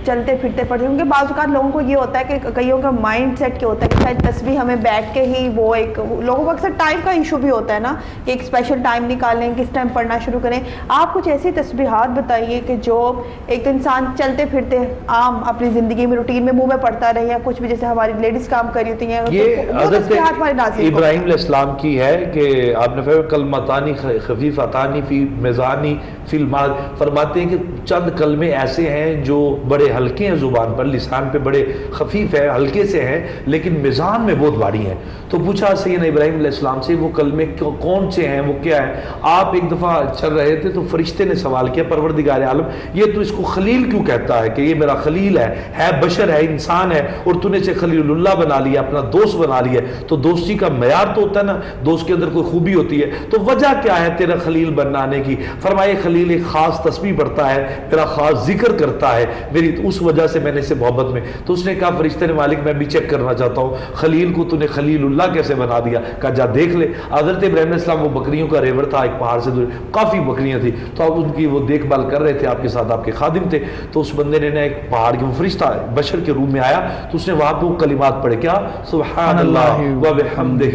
چلتے پھرتے پڑھتے ہیں، کیونکہ بعض اوقات لوگوں کو یہ ہوتا ہے کہ کئیوں کا مائنڈ سیٹ کیا ہوتا ہے کہ شاید تسبیح ہمیں بیٹھ کے ہی، وہ ایک لوگوں کو اکثر ٹائم کا ایشو بھی ہوتا ہے نا کہ ایک اسپیشل ٹائم نکالیں، کس ٹائم پڑھنا شروع کریں۔ آپ کچھ ایسی تسبیحات بتائیے کہ جو ایک تو انسان چلتے پھرتے عام اپنی زندگی میں روٹین میں منہ میں پڑھتا رہے، یا کچھ بھی جیسے ہماری لیڈیز کام کر رہی ہوتی ہیں، یہ حضرت ابراہیم علیہ السلام کی ہے کہ آپ نے فرمایا کلمتانی خفیفتانی فی میزانی فی المال، فرماتے ہیں کہ چند کلمے ایسے ہیں جو بڑے ہلکے ہیں زبان پر، لسان پہ بڑے خفیف ہیں، ہلکے سے ہیں، لیکن میزان میں بہت بھاری ہیں۔ تو پوچھا سیدنا ابراہیم علیہ السلام سے وہ کلمے کون سے ہیں، وہ کیا ہیں؟ آپ ایک دفعہ چل رہے تھے تو فرشتے نے سوال کیا پروردگار عالم یہ تو اس کو خلیل کیوں کہتا ہے کہ یہ میرا خلیل ہے بشر ہے، انسان ہے، اور تو نے اسے خلیل اللہ بنا لیا، اپنا دوست بنا لیا۔ تو دوستی کا معیار تو ہوتا ہے نا، دوست کے اندر کوئی خوبی ہوتی ہے، تو وجہ کیا ہے تیرا خلیل بنانے کی؟ فرمائے خلیل ایک خاص تسبیح پڑھتا ہے، میرا خاص ذکر کرتا ہے، میری اس وجہ سے میں نے اسے محبت میں۔ تو اس نے کہا فرشتے نے مالک میں بھی چیک کرنا چاہتا ہوں خلیل کو تو نے خلیل اللہ کیسے بنا دیا؟ کہا جا دیکھ لے۔ حضرت ابراہیم علیہ السلام وہ بکریوں کا ریور تھا، ایک پہاڑ سے دور کافی بکریاں تھیں، تو آپ ان کی وہ دیکھ بھال کر رہے تھے، آپ کے ساتھ آپ کے خادم تھے۔ تو اس بندے نے ایک پہاڑ کے وہ فرشتہ بشر کے روم میں آیا تو اس نے وہاں پہ وہ کلمات پڑھے، کیا سبحان اللہ و بحمدہ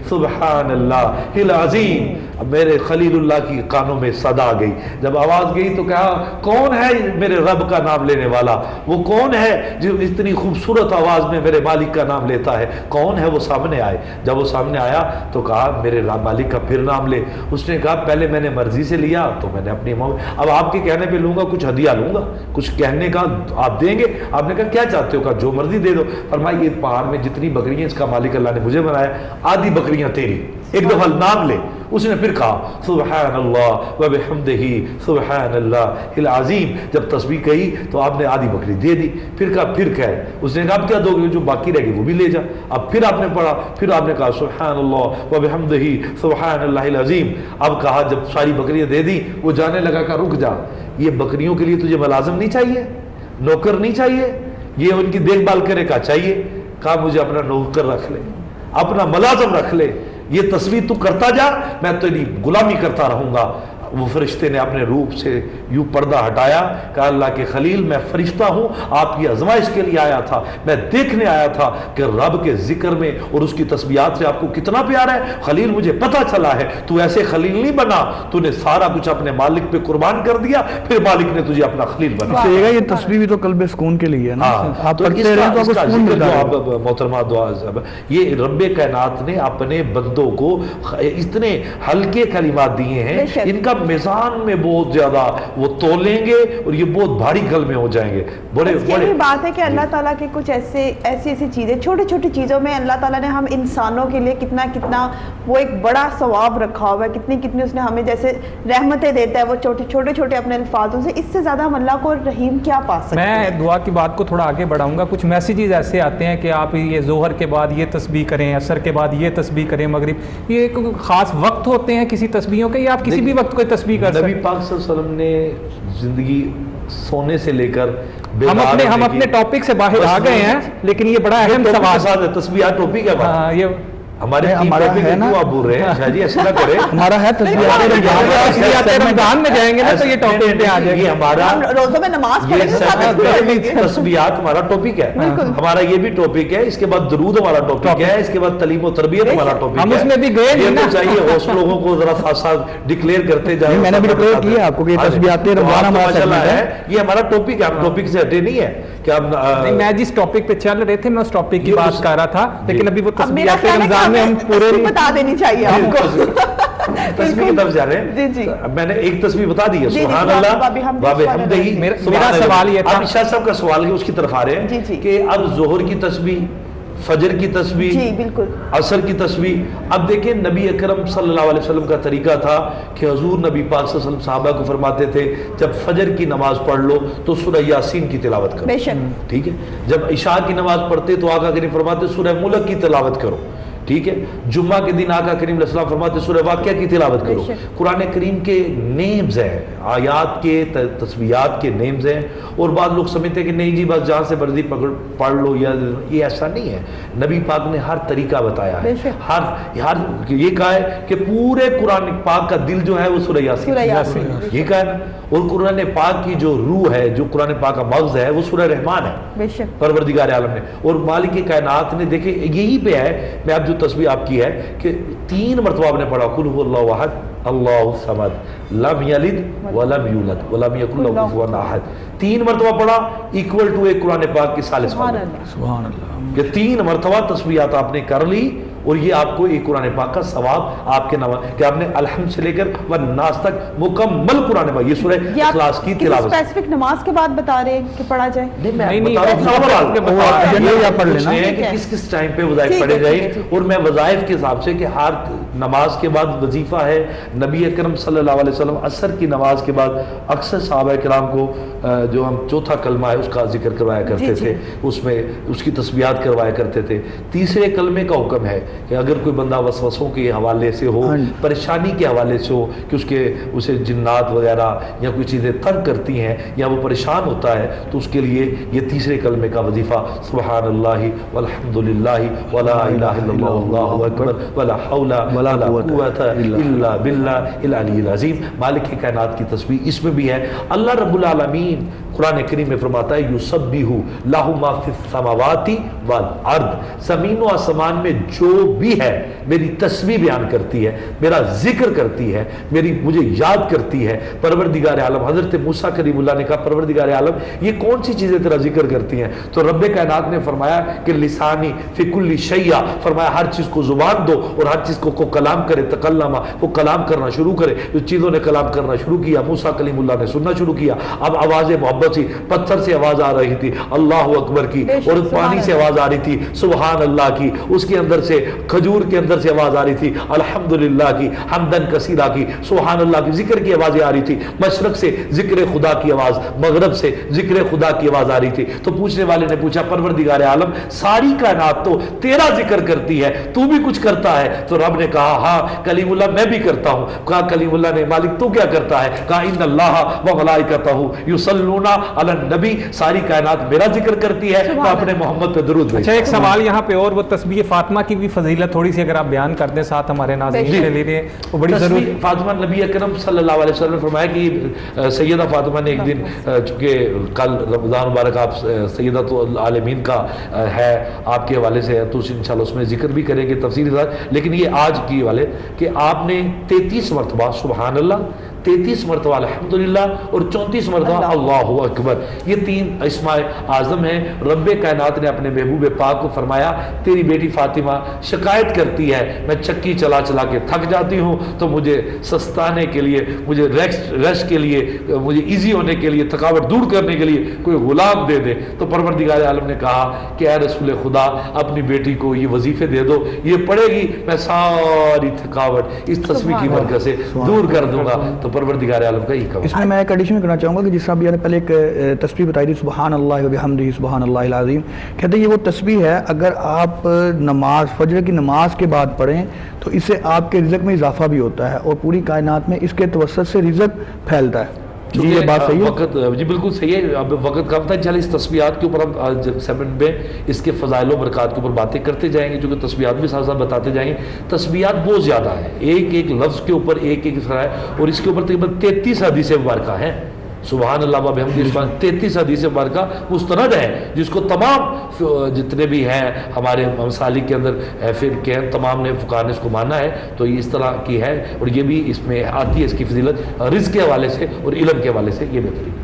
سبحان اللہ العظیم۔ میرے خلیل اللہ کی کانوں میں صدا آ گئی، جب آواز گئی تو کہا کون ہے میرے رب کا نام لینے والا؟ وہ کون ہے جو اتنی خوبصورت آواز میں میرے مالک کا نام لیتا ہے؟ کون ہے؟ وہ سامنے آئے۔ جب وہ سامنے آیا تو کہا میرے مالک کا پھر نام لے۔ اس نے کہا پہلے میں نے مرضی سے لیا تو میں نے اپنی اب آپ کے کہنے پہ لوں گا، کچھ ہدیہ لوں گا، کچھ کہنے کا آپ دیں گے؟ آپ نے کہا کیا چاہتے ہو؟ کہا جو مرضی دے دو۔ فرمایا یہ پہاڑ میں جتنی بکریاں اس کا مالک اللہ نے مجھے بنایا، آدھی بکریاں تیری، ایک دفعہ نام لے۔ اس نے پھر کہا سبحان اللہ و بحمدہ سبحان اللہ العظیم۔ جب تسبیح کہی تو آپ نے آدھی بکری دے دی، پھر کہا پھر کہے۔ اس نے کہا اب کیا دو گے؟ جو باقی رہ گئی وہ بھی لے جا۔ اب پھر آپ نے پڑھا، پھر آپ نے کہا سبحان اللہ و بحمدہ سبحان اللہ العظیم۔ اب کہا جب ساری بکریاں دے دی، وہ جانے لگا کہ رک جا، یہ بکریوں کے لیے تجھے ملازم نہیں چاہیے، نوکر نہیں چاہیے، یہ ان کی دیکھ بھال کرے؟ کہا چاہیے۔ کہا مجھے اپنا نوکر رکھ لے، اپنا ملازم رکھ لے، یہ تصویر تو کرتا جا، میں تیری غلامی کرتا رہوں گا۔ وہ فرشتے نے اپنے روپ سے یوں پردہ ہٹایا، کہا اللہ کے خلیل میں فرشتہ ہوں، آپ کی آزمائش کے لیے آیا تھا، میں دیکھنے آیا تھا کہ رب کے ذکر میں اور اس کی تسبیحات سے آپ کو کتنا پیار ہے۔ خلیل مجھے پتہ چلا ہے تو ایسے خلیل نہیں بنا، تو نے سارا کچھ اپنے مالک پہ قربان کر دیا، پھر مالک نے تجھے اپنا خلیل بنا۔ یہ تسبیح بھی تو قلب سکون کے لیے ہے نا، آپ تو پڑھتے رہیں تو آپ کو سکون ملتا ہے۔ محترمہ دعا، یہ رب کائنات نے اپنے بندوں کو اتنے ہلکے کلمات دیے ہیں، ان کا میزان میں بہت زیادہ وہ تولیں گے اور یہ بہت بھاری کلمے ہو جائیں گے. بڑے یہی بات ہے کہ اللہ تعالیٰ کے کچھ ایسی چیزیں چھوٹی چھوٹی چیزوں میں اللہ تعالیٰ نے ہم انسانوں کے لیے کتنا وہ ایک بڑا ثواب رکھا ہوا ہے, کتنی اس نے ہمیں جیسے رحمتیں دیتا ہے وہ چھوٹے اپنے الفاظوں سے. اس سے زیادہ ہم اللہ کو رحیم کیا پا سکتے ہیں. میں دعا کی بات کو تھوڑا آگے بڑھاؤں گا. کچھ میسیجز ایسے آتے ہیں کہ آپ یہ ظہر کے بعد یہ تسبیح کریں, عصر کے بعد یہ تسبیح کریں, مغرب, یہ خاص وقت ہوتے ہیں کسی تسبیحوں کے, یا آپ کسی بھی وقت کوئی تسبیح کر سکتے ہیں؟ نبی پاک صلی اللہ علیہ وسلم نے زندگی سونے سے لے کر ہم اپنے ٹاپک سے باہر آ گئے ہیں, لیکن یہ بڑا اہم سوال ہے. تسبیحات ٹاپک ہے ہاں, یہ ہمارے ہمارا ہے نا, آپ بول رہے ہیں شاہ جی ایسا نہ کرے. ہمارا ہے تسبیحات رمضان میں جائیں گے نا تو یہ ٹاپک پہ آ جائے گا. یہ ہمارا روزوں میں نماز پڑھیں گے, تسبیحات ہمارا ٹاپک ہے, ہمارا یہ بھی ٹاپک ہے. اس کے بعد درود ہمارا ٹاپک ہے, اس کے بعد تعلیم و تربیت ہمارا ٹاپک ہے. ہم اس میں بھی گئے نہیں نا, چاہیے ہوسٹ لوگوں کو ذرا ساتھ ساتھ ڈکلیئر کرتے جائیں. میں نے بھی ڈکلیئر کیا آپ کو کہ تسبیحات رمضان ہمارا ہے, یہ ہمارا ٹاپک ہے. ہم ٹاپک سے ہٹے نہیں ہے کہ اب میں جس ٹاپک پہ چل رہے تھے میں اس ٹاپک کی بات کر رہا تھا, لیکن ابھی وہ تسبیحات رمضان میں ہم پورے بتا دینی چاہیے آپ کو. تسبیح کی طرف جا رہے ہیں. جی میں نے ایک تسبیح بتا دی ہے, سبحان اللہ باب حمدہی. میرا سوال یہ تھا, اب شاہ صاحب کا سوال ہے, اس کی طرف آ رہے ہیں کہ اب ظہر کی تسبیح, فجر کی تسبیح, جی بالکل, عصر کی تسبیح. اب دیکھیں نبی اکرم صلی اللہ علیہ وسلم کا طریقہ تھا کہ حضور نبی پاک صلی اللہ علیہ وسلم صحابہ کو فرماتے تھے جب فجر کی نماز پڑھ لو تو سورہ یاسین کی تلاوت کرو. بے شک, ٹھیک ہے. جب عشاء کی نماز پڑھتے تو آقا کریم فرماتے سورہ ملک کی تلاوت کرو. ٹھیک ہے. جمعہ کے دن آقا کریم علیہ السلام فرماتے سورہ واقعہ کی تلاوت کرو. قرآن کریم کے نیمز ہیں, آیات کے تسبیحات کے نیمز ہیں. اور بعض لوگ سمجھتے ہیں کہ نہیں جی بس جہاں سے مرضی پڑھ لو, یا یہ ایسا نہیں ہے. نبی پاک نے ہر طریقہ بتایا ہے, ہر یہ کہا ہے کہ پورے قرآن پاک کا دل جو ہے وہ سورہ یاسین, یہ کہا ہے. اور قرآن پاک کی جو روح ہے, جو قرآن پاک کا مغز ہے, وہ سورہ رحمان ہے پروردگار عالم نے. اور مالک کائنات نے, دیکھیں یہی پہ ہے, میں اب جو تسبیح آپ کی ہے کہ 3 مرتبہ آپ نے پڑھا قل هو اللہ احد اللہ الصمد لم یلد ولم یولد ولم یکن لہ کفوا احد. 3 مرتبہ پڑھا ایکول ٹو ایک قرآن پاک کی ثالث مرتبہ. سبحان اللہ. یہ 3 مرتبہ تسبیحات آپ نے کر لی, اور یہ آپ کو ایک قرآن پاک کا ثواب آپ کے نام کہ آپ نے الحمد سے لے کر والناس تک مکمل قرآن پاک, یہ سورہ اخلاص کی تلاوت. اسپیسیفک نماز کے بعد بتا رہے ہیں کہ پڑھا جائے. نہیں کس کس ٹائم پہ وظائف پڑھے جائیں. اور میں وظائف کے حساب سے کہ ہر نماز کے بعد وظیفہ ہے. نبی اکرم صلی اللہ علیہ وسلم عصر کی نماز کے بعد اکثر صحابہ کرام کو جو ہم چوتھا کلمہ ہے اس کا ذکر کروایا کرتے تھے, اس میں اس کی تسبیحات کروایا کرتے تھے. تیسرے کلمے کا حکم ہے کہ اگر کوئی بندہ وسوسوں کے حوالے سے ہو, پریشانی کے حوالے سے ہو, کہ اسے جنات وغیرہ یا کوئی چیزیں تنگ کرتی ہیں یا وہ پریشان ہوتا ہے, تو اس کے لیے یہ تیسرے کلمے کا وظیفہ سبحان اللہ والحمد للہ ولا الہ الا اللہ واللہ اکبر ولا حول ولا قوت الا باللہ العلی العظیم. مالک کائنات کی تسبیح اس میں بھی ہے. اللہ رب العالمین قرآن کریم میں فرماتا ہے یسبح لہ ما فی السماوات والارض, زمین و آسمان میں جو بھی ہے میری تسبیح بیان کرتی ہے, میرا ذکر کرتی ہے, مجھے یاد کرتی ہے. پروردگار عالم حضرت موسیٰ کریم اللہ نے کہا پروردگار عالم یہ کون سی چیزیں تیرا ذکر کرتی ہیں؟ تو رب کائنات نے فرمایا کہ لسانی فی کل شیء, فرمایا ہر چیز کو زبان دو اور ہر چیز کو کلام کرے. تکلم, وہ کلام کرنا شروع کرے. جو چیزوں نے کلام کرنا شروع کیا, موسیٰ کلیم اللہ نے سننا شروع کیا. اب آواز محبت سی, پتھر سے آواز آ رہی تھی اللہ اکبر کی, اور پانی سے آواز آ رہی تھی سبحان اللہ کی, اس کے اندر سے کھجور کے اندر سے آواز آ رہی تھی الحمدللہ کی, حمدن کثیرہ کی, سبحان اللہ کی, ذکر کی آوازیں آ رہی تھی. مشرق سے ذکر خدا کی آواز, مغرب سے ذکر خدا کی آواز آ رہی تھی. تو پوچھنے والے نے پوچھا پروردگار عالم ساری کائنات تو تیرا ذکر کرتی ہے, تو بھی کچھ کرتا ہے؟ تو رب نے کہا ہاں کلیم اللہ میں بھی کرتا ہوں. کہا کلیم اللہ نے مالک تو کیا کرتا ہے؟ کہا ان اللہ و ملائکتہ یصلون علی النبی, ساری کائنات میرا ذکر کرتی ہے, تو اپنے محمد پہ درود بھیجو. اچھا ایک سوال یہاں پہ اور, وہ تسبیح فاطمہ کی بھی فضیلت تھوڑی سی اگر آپ بیان کر دیں ساتھ ہمارے ناظرین کے لیے, وہ بڑی ضروری. فاطمہ نبی اکرم صلی اللہ علیہ وسلم نے فرمایا کہ سیدہ فاطمہ نے ایک دن, چونکہ کل رمضان مبارک آپ سیدۃ العالمین کا ہے آپ کے حوالے سے, تو انشاءاللہ اس میں ذکر بھی کریں گے تفصیلی ساتھ, لیکن یہ آج کی والے کہ آپ نے 33 مرتبہ سبحان اللہ, 33 مرتبہ الحمدللہ اور 34 مرتبہ اللہ اکبر. یہ 3 اسماء اعظم ہیں. رب کائنات نے اپنے محبوب پاک کو فرمایا تیری بیٹی فاطمہ شکایت کرتی ہے میں چکی چلا چلا کے تھک جاتی ہوں تو مجھے سستانے کے لیے, مجھے ریسٹ کے لیے, مجھے ایزی ہونے کے لیے, تھکاوٹ دور کرنے کے لیے کوئی غلام دے دے. تو پروردگار عالم نے کہا کہ اے رسول خدا اپنی بیٹی کو یہ وظیفے دے دو, یہ پڑھے گی, میں ساری تھکاوٹ اس تسبیح کی برکت سے دور کر دوں گا. تو پروردگار عالم کا یہ کہا. اس میں میں ایک ایڈیشن کرنا چاہوں گا کہ جس طرح بھی نے پہلے ایک تسبیح بتائی تھی سبحان اللہ و بحمدہ سبحان اللہ العظیم, کہتے ہیں یہ وہ تسبیح ہے اگر آپ نماز فجر کی نماز کے بعد پڑھیں تو اس سے آپ کے رزق میں اضافہ بھی ہوتا ہے اور پوری کائنات میں اس کے توسط سے رزق پھیلتا ہے. جی یہ بات صحیح ہے؟ وقت جی بالکل صحیح ہے. اب وقت کم تھا, چلے اس تسبیحات کے اوپر ہم سیگمنٹ میں اس کے فضائل و برکات کے اوپر باتیں کرتے جائیں گے, جو کہ تسبیحات بھی ساتھ ساتھ بتاتے جائیں گے. تسبیحات بہت زیادہ ہے, ایک ایک لفظ کے اوپر ایک ایک ہے, اور اس کے اوپر تقریباً 33 حدیث مبارکہ ہیں. سبحان اللہ و بحمدہ سبحان 33 حدیث مبارکہ مستند ہیں, جس کو تمام جتنے بھی ہیں ہمارے مسالک کے اندر پھر کہ تمام نے فقہاء نے اس کو مانا ہے. تو یہ اس طرح کی ہے, اور یہ بھی اس میں آتی ہے اس کی فضیلت رزق کے حوالے سے اور علم کے حوالے سے, یہ بہترین.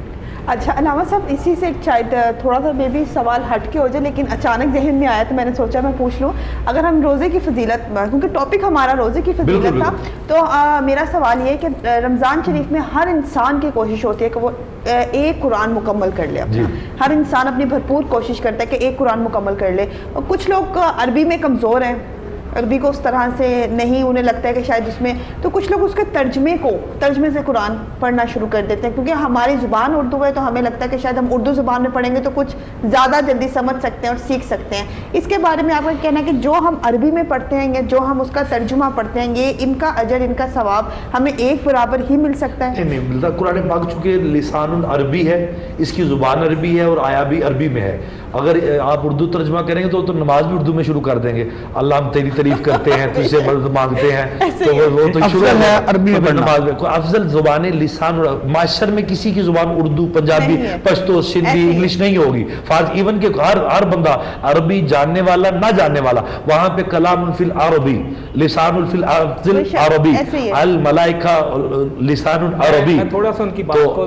اچھا علامہ صاحب, اسی سے شاید تھوڑا سا میں بھی سوال ہٹ کے ہو جائے, لیکن اچانک ذہن میں آیا تو میں نے سوچا میں پوچھ لوں. اگر ہم روزے کی فضیلت, کیونکہ ٹاپک ہمارا روزے کی فضیلت تھا, تو میرا سوال یہ ہے کہ رمضان شریف میں ہر انسان کی کوشش ہوتی ہے کہ وہ ایک قرآن مکمل کر لے اپنا. ہر انسان اپنی بھرپور کوشش کرتا ہے کہ ایک قرآن مکمل کر لے. اور کچھ لوگ عربی میں کمزور ہیں, عربی کو اس طرح سے نہیں, انہیں لگتا ہے کہ شاید اس میں, تو کچھ لوگ اس کے ترجمے سے قرآن پڑھنا شروع کر دیتے ہیں, کیونکہ ہماری زبان اردو ہے تو ہمیں لگتا ہے کہ شاید ہم اردو زبان میں پڑھیں گے تو کچھ زیادہ جلدی سمجھ سکتے ہیں اور سیکھ سکتے ہیں. اس کے بارے میں آپ کا کہنا ہے کہ جو ہم عربی میں پڑھتے ہیں یا جو ہم اس کا ترجمہ پڑھتے ہیں, یہ ان کا اجر, ان کا ثواب ہمیں ایک برابر ہی مل سکتا ہے؟ نہیں ملتا. قرآن پاک چونکہ لسان العربی ہے, اس کی زبان عربی ہے اور آیا بھی عربی میں ہے. اگر آپ اردو ترجمہ کریں گے تو نماز بھی اردو میں شروع کر دیں گے, اللہ ہم تیری تعریف کرتے ہیں, تجھ سے مدد مانگتے ہیں, تو وہ تو شروع ہے عربی میں نماز میں. افضل زبان لسان معاشر میں کسی کی زبان اردو, پنجابی, پشتو, سندھی, انگلش نہیں ہوگی. ایون کہ ہر بندہ عربی جاننے والا نہ جاننے والا, وہاں پہ کلام فی العربی, لسان فی العربی, الملائکہ لسان العربی. میں تھوڑا سا ان کی بات کو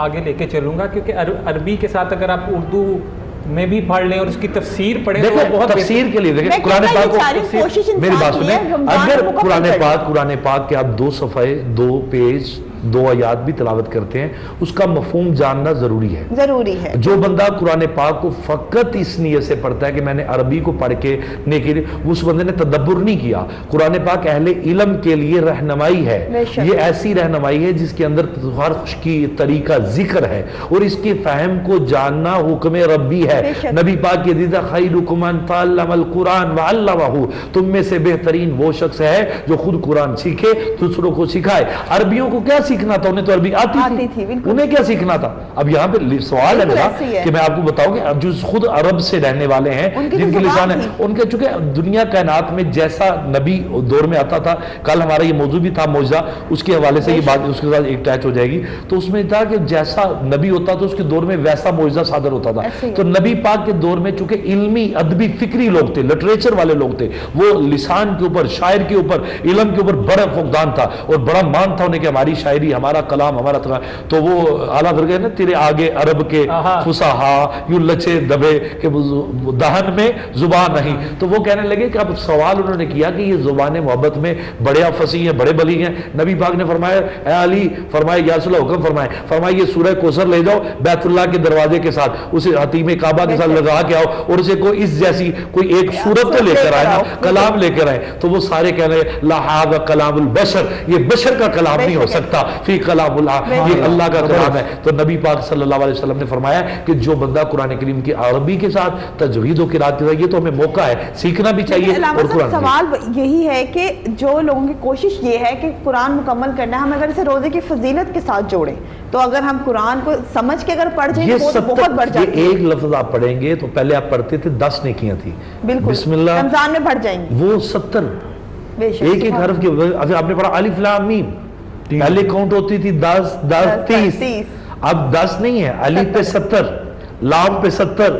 آگے لے کے چلوں گا, کیونکہ عربی کے ساتھ اگر آپ اردو میں بھی پڑھ لیں اور اس کی تفسیر پڑھیں تو بہت تفسیر کے لیے دیکھیں قرآن پاک کو, میری بات سنیں, اگر قرآن پاک کے آپ 2 صفحے 2 پیج 2 آیات بھی تلاوت کرتے ہیں, اس کا مفہوم جاننا ضروری ہے. جو بندہ قرآن پاک کو فقط اس نیت سے پڑھتا ہے کہ میں نے عربی کو پڑھ کے نیکی, اس بندے نے تدبر نہیں کیا. قرآن پاک اہل علم کے لیے رہنمائی ہے, یہ ایسی رہنمائی ہے جس کے اندر ہر کی طریقہ ذکر ہے, اور اس کے فہم کو جاننا حکم ربی ہے. نبی پاک کی حدیث خیرکم من تعلم القرآن وعلمہ, تم میں سے بہترین وہ شخص ہے جو خود قرآن سیکھے دوسروں کو سکھائے. عربیوں کو کیا سیکھنا تھا, انہیں تو عربی آتی تھی, انہیں کیا سیکھنا تھا. اب یہاں پہ سوال ہے میرا کہ میں آپ کو بتاؤں کہ جو خود عرب سے رہنے والے ہیں, جن کے لسان ہے, ان کے چونکہ دنیا کائنات میں جیسا نبی دور میں آتا تھا, کل ہمارا یہ موضوع بھی تھا معجزہ, اس کے حوالے سے یہ بات اس کے ساتھ ایک ٹیچ ہو جائے گی. تو اس میں تھا کہ جیسا نبی ہوتا تو اس کے دور میں ویسا معجزہ صادر ہوتا تھا. تو نبی پاک کے دور میں چونکہ علمی ادبی فکری لوگ تھے, لٹریچر والے لوگ تھے, وہ لسان کے اوپر, شاعر کے اوپر, علم کے اوپر بڑا فقدان تھا اور بڑا مان تھا انہیں کہ ہماری شاعری, ہمارا کلام, ہمارا تقریر. تو وہ اعلیٰ درجے نا تیرے آگے عرب کے فصحا یوں لچے دبے کہ دہن میں زبان نہیں. تو وہ کہنے لگے کہ اب سوال انہوں نے کیا کہ یہ زبان محبت میں بڑے فصیح ہیں, بڑے بلی ہیں. نبی پاک نے فرمایا اے علی, فرمایا یا رسول اللہ, حکم فرمائے, فرمایا یہ سورہ کوثر لے جاؤ بیت اللہ کے دروازے کے ساتھ, اسے حتیم کعبہ کے ساتھ لگا کے آؤ, اور اسے کوئی اس جیسی کوئی ایک صورت تو لے کر آئے نا, کلام لے کر آئے. تو وہ سارے کہہ رہے لا ھذا کلام البشر, یہ بشر کا کلام نہیں ہو سکتا, فی کلام اللہ, یہ اللہ کا کلام ہے. تو نبی پاک صلی اللہ علیہ وسلم نے فرمایا کہ جو بندہ قرآن کریم کی عربی کے ساتھ تجوید و قرات کے ساتھ, یہ تو ہمیں موقع ہے, سیکھنا بھی چاہیے. اور قرآن سوال یہی ہے کہ جو لوگوں کی کوشش یہ ہے کہ قرآن مکمل کرنا ہے, ہم اگر اسے روزے کی فضیلت کے ساتھ جوڑیں تو اگر ہم قرآن کو سمجھ کے اگر پڑھ جائیں تو بہت بڑھ جاتی ہے. ایک لفظ آپ پڑھیں گے تو پہلے آپ پڑھتے تھے 10 نیکیاں تھی, بسم اللہ رمضان میں بڑھ جائیں گی, وہ 70 ایک ایک حرف کے. اگر آپ نے پڑھا الف لام میم, پہلے کاؤنٹ ہوتی تھی 10 10 30, اب 10 نہیں ہے, الف پہ 70, لام پہ 70,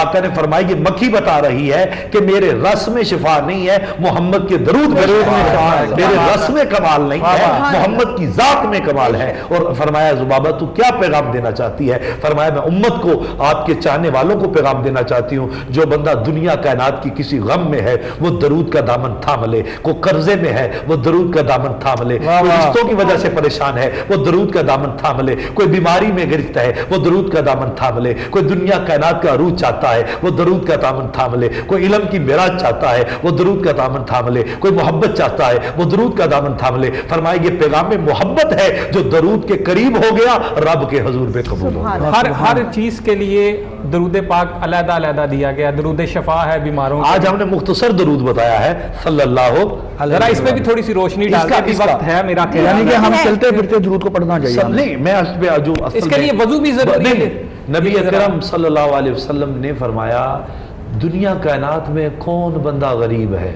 آقا نے فرمایا یہ مکھی بتا رہی ہے کہ میرے رس میں شفا نہیں ہے، محمد کے درود میں شفا ہے، میرے رس میں کمال نہیں ہے، محمد کی ذات میں کمال ہے۔ اور فرمایا زبابہ تو کیا پیغام دینا چاہتی ہے؟ فرمایا میں امت کو، آپ کے چاہنے والوں کو پیغام دینا چاہتی ہوں، جو بندہ دنیا کائنات کی کسی غم میں ہے وہ درود کا دامن تھام لے، کوئی قرضے میں ہے وہ درود کا دامن تھام لے، کوئی رشتوں کی وجہ سے پریشان ہے وہ درود کا دامن تھام لے، کوئی بیماری میں گرفت ہے وہ درود کا دامن تھام لے، کوئی دنیا کائنات کا عروج چاہتا ہے وہ درود کا دامن تھام لے، کوئی علم کی معراج چاہتا ہے وہ درود کا دامن تھام لے، کوئی محبت چاہتا ہے وہ درود کا دامن تھام لے۔ فرمایا یہ پیغام محبت ہے جو درود کے قریب ہو گیا رب کے حضور میں قبول ہو گیا۔ ہر چیز کے لیے درود پاک علیحدہ علیحدہ دیا گیا، درود شفا ہے بیماروں آج ہم نے مختصر درود بتایا ہے صلی اللہ علیہ ذرا اس پہ بھی تھوڑی سی روشنی ڈال کے، وقت ہے میرا خیال یعنی کہ ہم چلتے پھرتے درود کو پڑھنا چاہیے۔ نہیں میں جو اس کے لیے وضو بھی ضروری ہے۔ نبی اکرم صلی اللہ علیہ وسلم نے فرمایا دنیا کائنات میں کون بندہ غریب ہے؟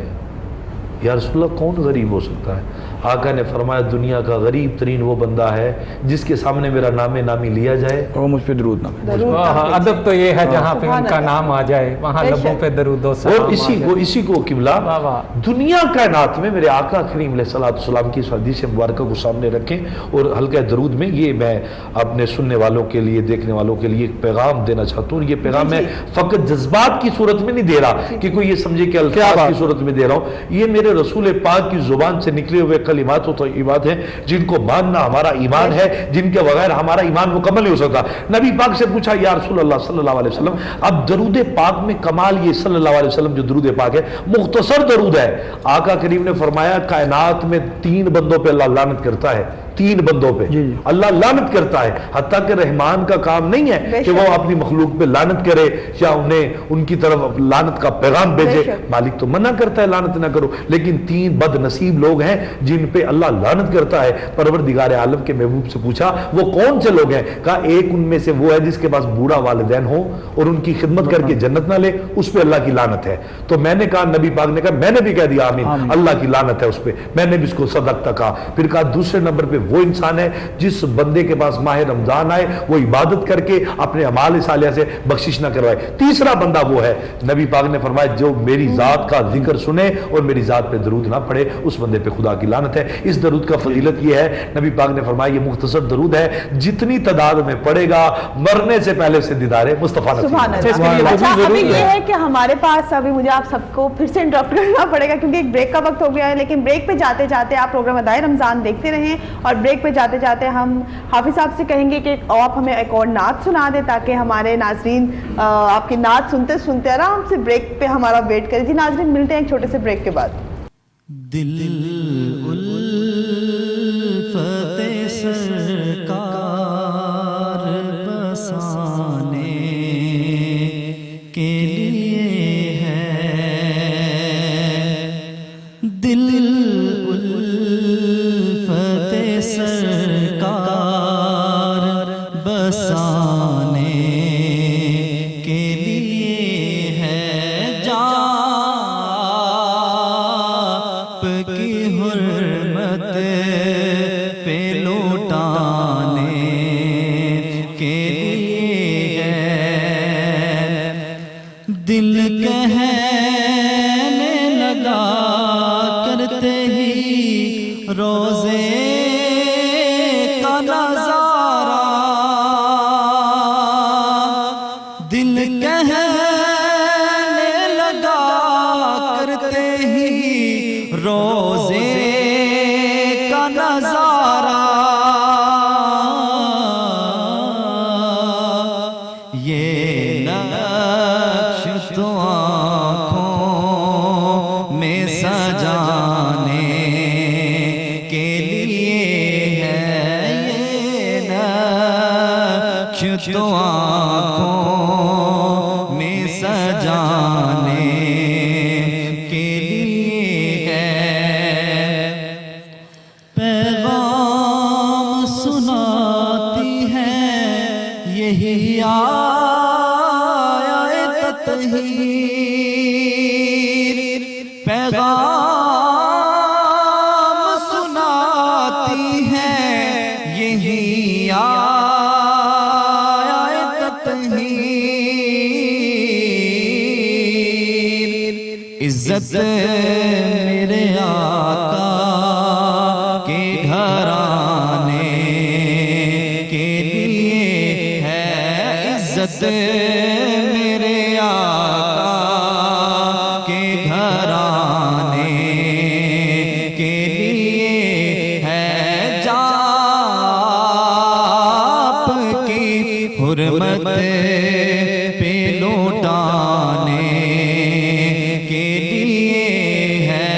یا رسول اللہ کون غریب ہو سکتا ہے؟ آقا نے فرمایا دنیا کا غریب ترین وہ بندہ ہے جس کے سامنے میرا نام نامی لیا جائے اور مجھ پہ درود نہ پڑھے۔ ادب تو یہ ہے جہاں پہ ان کا نام آ جائے وہاں لبوں پہ درود و سلام اور اسی کو قبلہ دنیا کائنات میں میرے آقا کریم علیہ السلام کی اس حدیث مبارکہ کو سامنے رکھیں اور حلقہ درود میں یہ میں اپنے سننے والوں کے لیے دیکھنے والوں کے لیے ایک پیغام دینا چاہتا ہوں۔ یہ پیغام میں فقط جذبات کی صورت میں نہیں دے رہا کہ کوئی یہ سمجھے کہ الفاظ کی صورت میں دے رہا ہوں، یہ میرے رسول پاک کی زبان سے نکلے ہوئے کلمات و طیبات ہیں جن کو ماننا ہمارا ایمان ہے، جن کے بغیر ہمارا ایمان مکمل نہیں ہو سکتا۔ نبی پاک سے پوچھا یا رسول اللہ صلی اللہ علیہ وسلم اب درود پاک میں کمال یہ صلی اللہ علیہ وسلم جو درود پاک ہے مختصر درود ہے۔ آقا کریم نے فرمایا کائنات میں 3 بندوں پہ اللہ لعنت کرتا ہے، 3 بندوں پہ اللہ لعنت کرتا ہے، حتیٰ کہ رحمان کا کام نہیں ہے کہ وہ اپنی مخلوق پہ لعنت کرے یا انہیں ان کی طرف لعنت کا پیغام بھیجے، مالک تو منع کرتا ہے لعنت نہ کرو، لیکن 3 بد نصیب لوگ ہیں جن پہ اللہ لعنت کرتا ہے۔ پروردگار عالم کے محبوب سے پوچھا وہ کون سے لوگ ہیں؟ کہا ایک ان میں سے وہ ہے جس کے پاس بوڑھا والدین ہو اور ان کی خدمت کر کے جنت نہ لے، اس پہ اللہ کی لعنت ہے۔ تو میں نے کہا نبی پاک نے کہا میں نے بھی کہہ دیا آمین، اللہ کی لعنت ہے اس پہ، میں نے بھی اس کو صدقہ کہا۔ پھر کہا دوسرے نمبر پہ وہ انسان ہے جس بندے کے پاس ماہ رمضان آئے وہ عبادت کر کے اپنے اعمال صالحہ سے بخشش نہ کروائے۔ تیسرا بندہ وہ ہے نبی پاک نے فرمایا جو میری ذات کا ذکر سنے اور میری ذات پہ درود نہ پڑھے اس بندے پہ خدا کی لعنت ہے۔ اس درود کا فضیلت یہ ہے نبی پاک نے فرمایا یہ مختصر درود ہے جتنی تعداد میں پڑھے گا مرنے سے پہلے سے دیدار مصطفیٰ اچھا ابھی یہ ہے کہ ہمارے پاس ابھی مجھے آپ سب کو پھر سے انٹرپٹ کرنا پڑے گا کیونکہ ایک بریک کا وقت ہو گیا ہے، لیکن بریک پہ جاتے جاتے آپ پروگرام ادائے رمضان دیکھتے رہیں اور بریک پہ جاتے جاتے ہم حافظ صاحب سے کہیں گے کہ آپ ہمیں ایک اور نعت سنا دیں تاکہ ہمارے ناظرین آپ کی نعت سنتے سنتے آرام سے بریک پہ ہمارا ویٹ کریں۔ جی ناظرین ملتے ہیں ایک چھوٹے سے بریک کے بعد۔ دل الفت سرکار بسانے کے لیے ہے، دل الفت سرکار بسانے کے لیے ہے، جاپ کی حرمت پہ لوٹانے کے لیے ہے، دل کہنے لگا کرتے ہی روزے کا نظارہ، دل کہنے لگا کرتے ہی روزے کا نظارہ، یہ نقش تو آنکھوں میں سجانے کے لیے ہے، یہ نقش تو آنکھوں میں سجانے کے لیے ہے، پیغام سناتی ہے یہی آیت تطہیر، پیغام سناتی ہے یہی آیت تطہیر، عزت میرے آقا کے گھرانے کے لیے ہے، عزت میرے آقا کے گھرانے کے لیے ہے، آپ کی حرمت پہ لوٹانے کے لیے ہے۔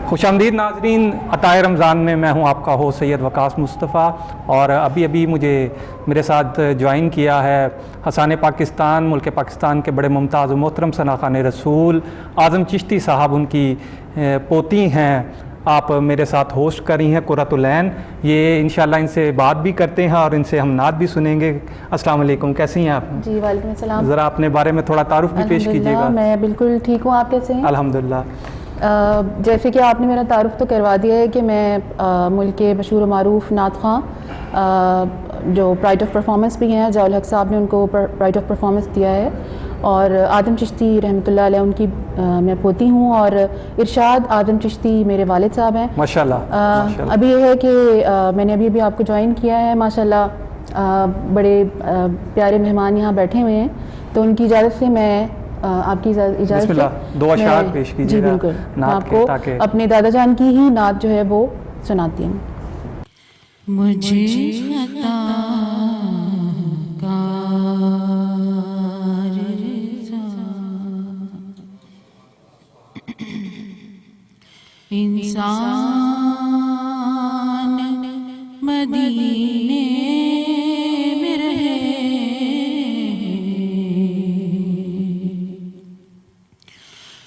خوش آمدید ناظرین، عطائے رمضان میں میں ہوں آپ کا ہو سید وقاص مصطفیٰ، اور ابھی مجھے میرے ساتھ جوائن کیا ہے حسان پاکستان، ملک پاکستان کے بڑے ممتاز و محترم ثناخوان رسول اعظم چشتی صاحب، ان کی پوتی ہیں، آپ میرے ساتھ ہوسٹ کر رہی ہیں قرۃ العین۔ یہ انشاءاللہ ان سے بات بھی کرتے ہیں اور ان سے ہم نعت بھی سنیں گے۔ السلام علیکم، کیسی ہیں آپ؟ جی وعلیکم السلام۔ ذرا اپنے بارے میں تھوڑا تعارف بھی پیش کیجیے گا۔ میں بالکل ٹھیک ہوں، آپ کیسے ہیں؟ الحمدللہ۔ جیسے کہ آپ نے میرا تعارف تو کروا دیا ہے کہ میں ملک کے مشہور و معروف نعت خواں جو پرائڈ آف پرفارمنس بھی ہیں، ضیاء الحق صاحب نے ان کو پرائڈ آف پرفارمنس دیا ہے، اور اعظم چشتی رحمۃ اللہ علیہ ان کی میں پوتی ہوں، اور ارشاد اعظم چشتی میرے والد صاحب ہیں ماشاءاللہ۔ ابھی یہ ہے کہ میں نے ابھی آپ کو جوائن کیا ہے، ماشاءاللہ بڑے پیارے مہمان یہاں بیٹھے ہوئے ہیں، تو ان کی اجازت سے میں آپ کی اجازت سے دو اشعار پیش کیجیے جی گا بالکل، میں آپ کو تاکہ اپنے دادا جان کی ہی نعت جو ہے وہ سناتی ہوں۔ مجھے خطا انسان مدینے میں رہے،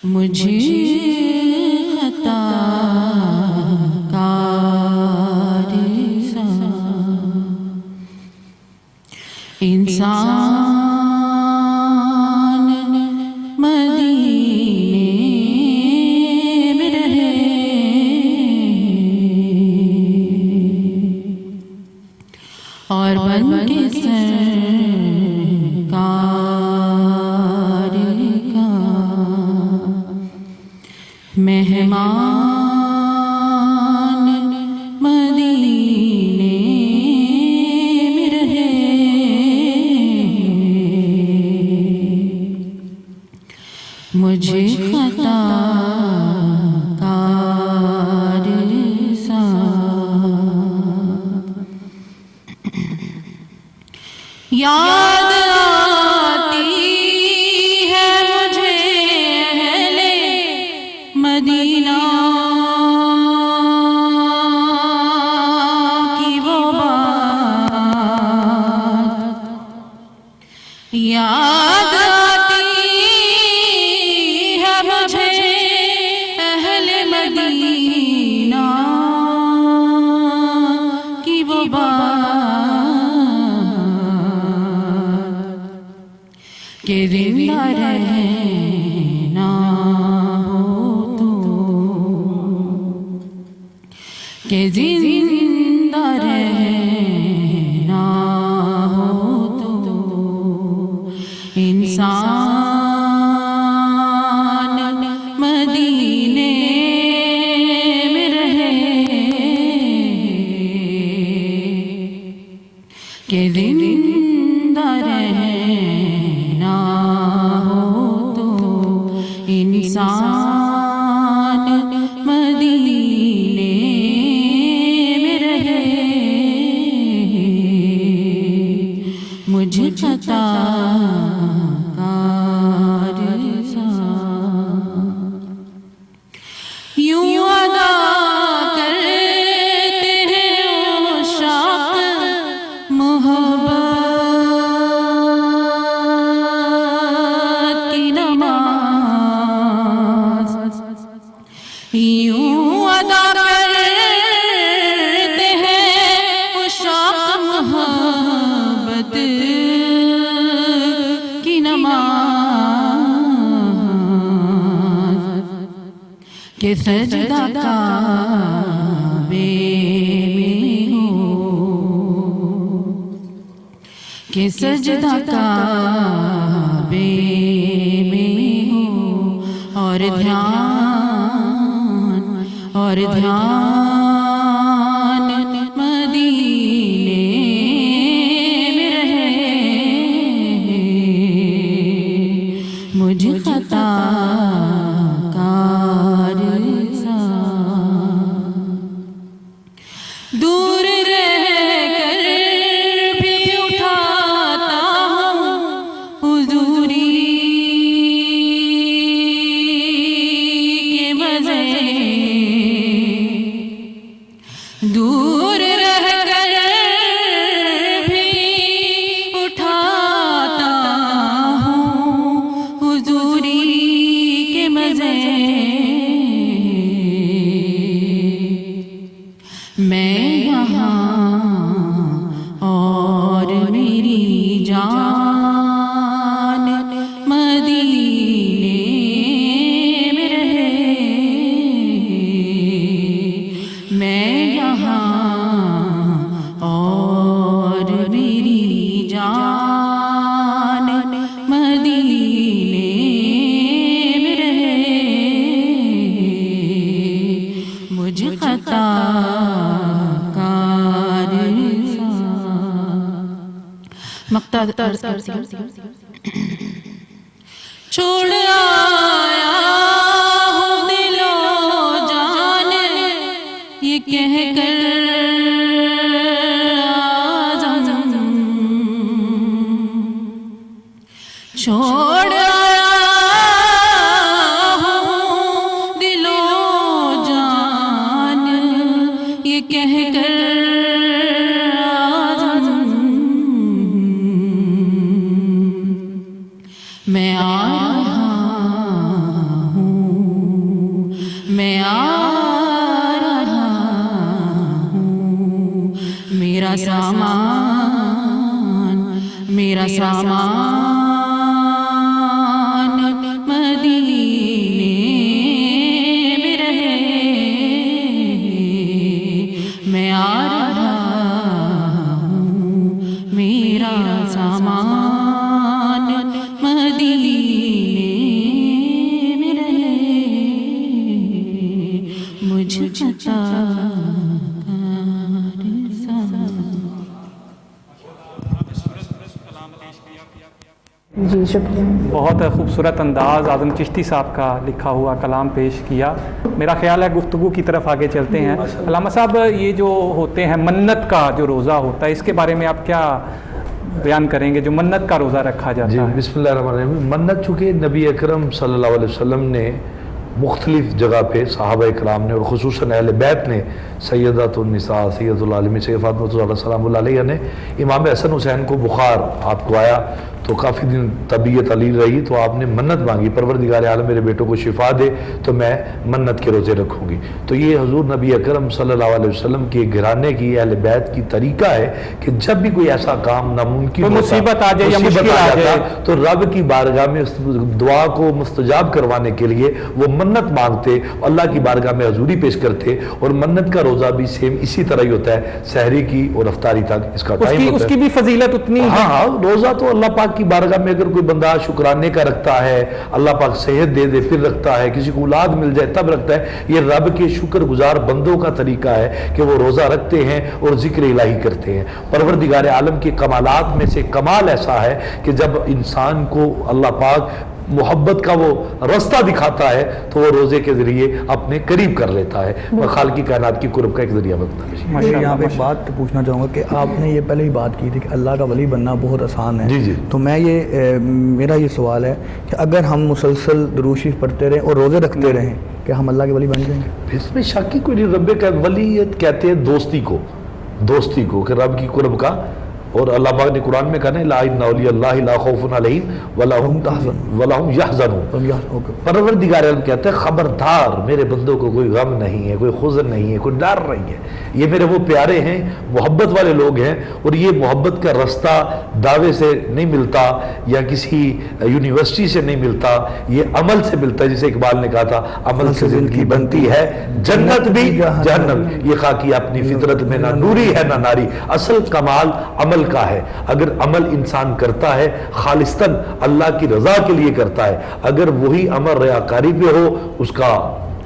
مجھے خطا کار انسان مدینے میں رہے، اور بن کے سرکار کا مہمان مدینے میں رہے، مجھے خطا کار سا یاد آتی ہے مجھے اہل مدینہ کی وہ بات، یاد آتی ہے مجھے اہل مدینہ کی وہ بات، کہ زندہ رہنا ہو تو، کہ زندہ رہنا ہو تو انسان مدینے میں رہے، کہ زندہ رہنا ہو تو انسان مدینے میں رہے، مجھے خطا کار سا یوں ادا کرتے ہیں عشاق محبت کی نماز، کہ سجدہ کعبے میں ہو، کہ سجدہ کعبے میں ہو، اور دھیان مدینے میں رہے، مجھ خطا کار سا دور رہ کر بھی اٹھاتا ہوں حضوری کے مزے، دور رہ کر بھی اٹھاتا ہوں حضوری کے مزے، میں یہاں اور میری جان مدینے میں رہے، میں یہاں اور میری جان مدینے میں رہے، مجھ خطا کار سا مقطع عرض کرتی ہوں۔ چھوڑ آیا ہوں دل و جان یہ کہہ کر آزم، چھوڑ آیا ہوں دل و جان یہ کہہ کر آزم، میں آ رہا ہوں، میں آ رہا ہوں، میرا سامان مدینے میں رہے، میں آ رہا ہوں، میرا سامان مدینے میں رہے، مجھ خطا کار سا۔ جی شکریہ۔ بہت خوبصورت انداز اعظم چشتی صاحب کا لکھا ہوا کلام پیش کیا۔ میرا خیال ہے گفتگو کی طرف آگے چلتے ہیں۔ علامہ صاحب، یہ جو ہوتے ہیں منت کا جو روزہ ہوتا ہے، اس کے بارے میں آپ کیا بیان کریں گے جو منت کا روزہ رکھا جاتا ہے؟ بسم اللہ الرحمن الرحیم۔ منت چونکہ نبی اکرم صلی اللہ علیہ وسلم نے مختلف جگہ پہ صحابہ اکرام نے اور خصوصاً اہل بیت نے، سیدۃ النساء سید العالمین سید فاطمہ الزہرا سلام اللہ علیہ نے، امام حسن حسین کو بخار آپ کو آیا تو کافی دن طبیعت علیل رہی تو آپ نے منت مانگی، پروردگار عالم میرے بیٹوں کو شفا دے تو میں منت کے روزے رکھوں گی۔ تو یہ حضور نبی اکرم صلی اللہ علیہ وسلم کے گھرانے کی اہل بیت کی طریقہ ہے کہ جب بھی کوئی ایسا کام ناممکن ہوتا، مصیبت آ جائے یا مصیبت مشکل آ آ جاتا جائے تو رب کی بارگاہ میں دعا کو مستجاب کروانے کے لیے وہ منت مانگتے، اللہ کی بارگاہ میں حضوری پیش کرتے، اور منت کا روزہ بھی سیم اسی طرح ہی ہوتا ہے، سحری کی اور افطاری تک اس کا ٹائم ہوتا ہے۔ اس کی بھی فضیلت اتنی ہے؟ ہاں، روزہ تو اللہ پاک کی بارگاہ میں اگر کوئی بندہ شکرانے کا رکھتا ہے، اللہ پاک صحت دے دے پھر رکھتا ہے، کسی کو اولاد مل جائے تب رکھتا ہے، یہ رب کے شکر گزار بندوں کا طریقہ ہے کہ وہ روزہ رکھتے ہیں اور ذکر الہی کرتے ہیں۔ پروردگار عالم کے کمالات میں سے کمال ایسا ہے کہ جب انسان کو اللہ پاک محبت کا وہ رستہ دکھاتا ہے تو وہ روزے کے ذریعے اپنے قریب کر لیتا ہے، خالقی کائنات کی قرب کا ایک ذریعہ بنتا ہے۔ یہاں پہ ایک بات پوچھنا چاہوں گا کہ آپ نے یہ پہلے ہی بات کی تھی کہ اللہ کا ولی بننا بہت آسان ہے، جی جی، تو میں میرا یہ سوال ہے کہ اگر ہم مسلسل درود شریف پڑھتے رہیں اور روزے رکھتے رہیں کہ ہم اللہ کے ولی بن جائیں گے؟ اس میں شک کی کوئی نہیں۔ رب کا ولیت کہتے ہیں دوستی کو کہ رب کی قرب کا اور اللہ پاک نے قرآن میں کہا نا لا ان اولیاء اللہ لا خوف علیہم ولا هم یحزنون. پروردگار عالم کہتے ہیں خبردار میرے بندوں کو کوئی غم نہیں ہے، کوئی حزن نہیں ہے، کوئی ڈر نہیں ہے. یہ میرے وہ پیارے ہیں، محبت والے لوگ ہیں. اور یہ محبت کا رستہ دعوے سے نہیں ملتا یا کسی یونیورسٹی سے نہیں ملتا، یہ عمل سے ملتا ہے. جسے اقبال نے کہا تھا عمل سے زندگی بنتی ہے جنت بھی جہنم. یہ خاکی اپنی فطرت میں نہ نوری ہے نہ ناری. اصل کمال عمل کا ہے. اگر عمل انسان کرتا ہے خالصتاً اللہ کی رضا کے لیے کرتا ہے، اگر وہی عمل ریاکاری پہ ہو اس کا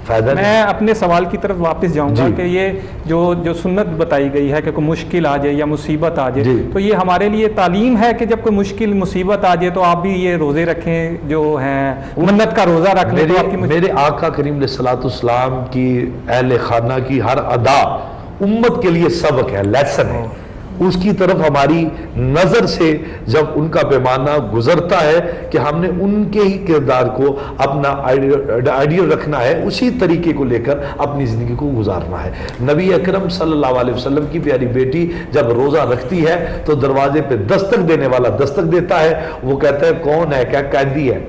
فائدہ نہیں. میں اپنے سوال کی طرف واپس جاؤں گا جی. کہ یہ جو سنت بتائی گئی ہے کہ کوئی مشکل آ جائے یا مصیبت آ جائے، جی. تو یہ ہمارے لیے تعلیم ہے کہ جب کوئی مشکل مصیبت آ جائے تو آپ بھی یہ روزے رکھیں، جو ہیں منت کا روزہ رکھ لیں. تو آپ کی میرے آقا کریم علیہ الصلوۃ والسلام کی اہل خانہ کی ہر ادا امت کے لیے سبق ہے، لیسن ہے. اس کی طرف ہماری نظر سے جب ان کا پیمانہ گزرتا ہے کہ ہم نے ان کے ہی کردار کو اپنا آئیڈیل رکھنا ہے، اسی طریقے کو لے کر اپنی زندگی کو گزارنا ہے. نبی اکرم صلی اللہ علیہ وسلم کی پیاری بیٹی جب روزہ رکھتی ہے تو دروازے پہ دستک دینے والا دستک دیتا ہے. وہ کہتا ہے کون ہے؟ کیا قیدی ہے؟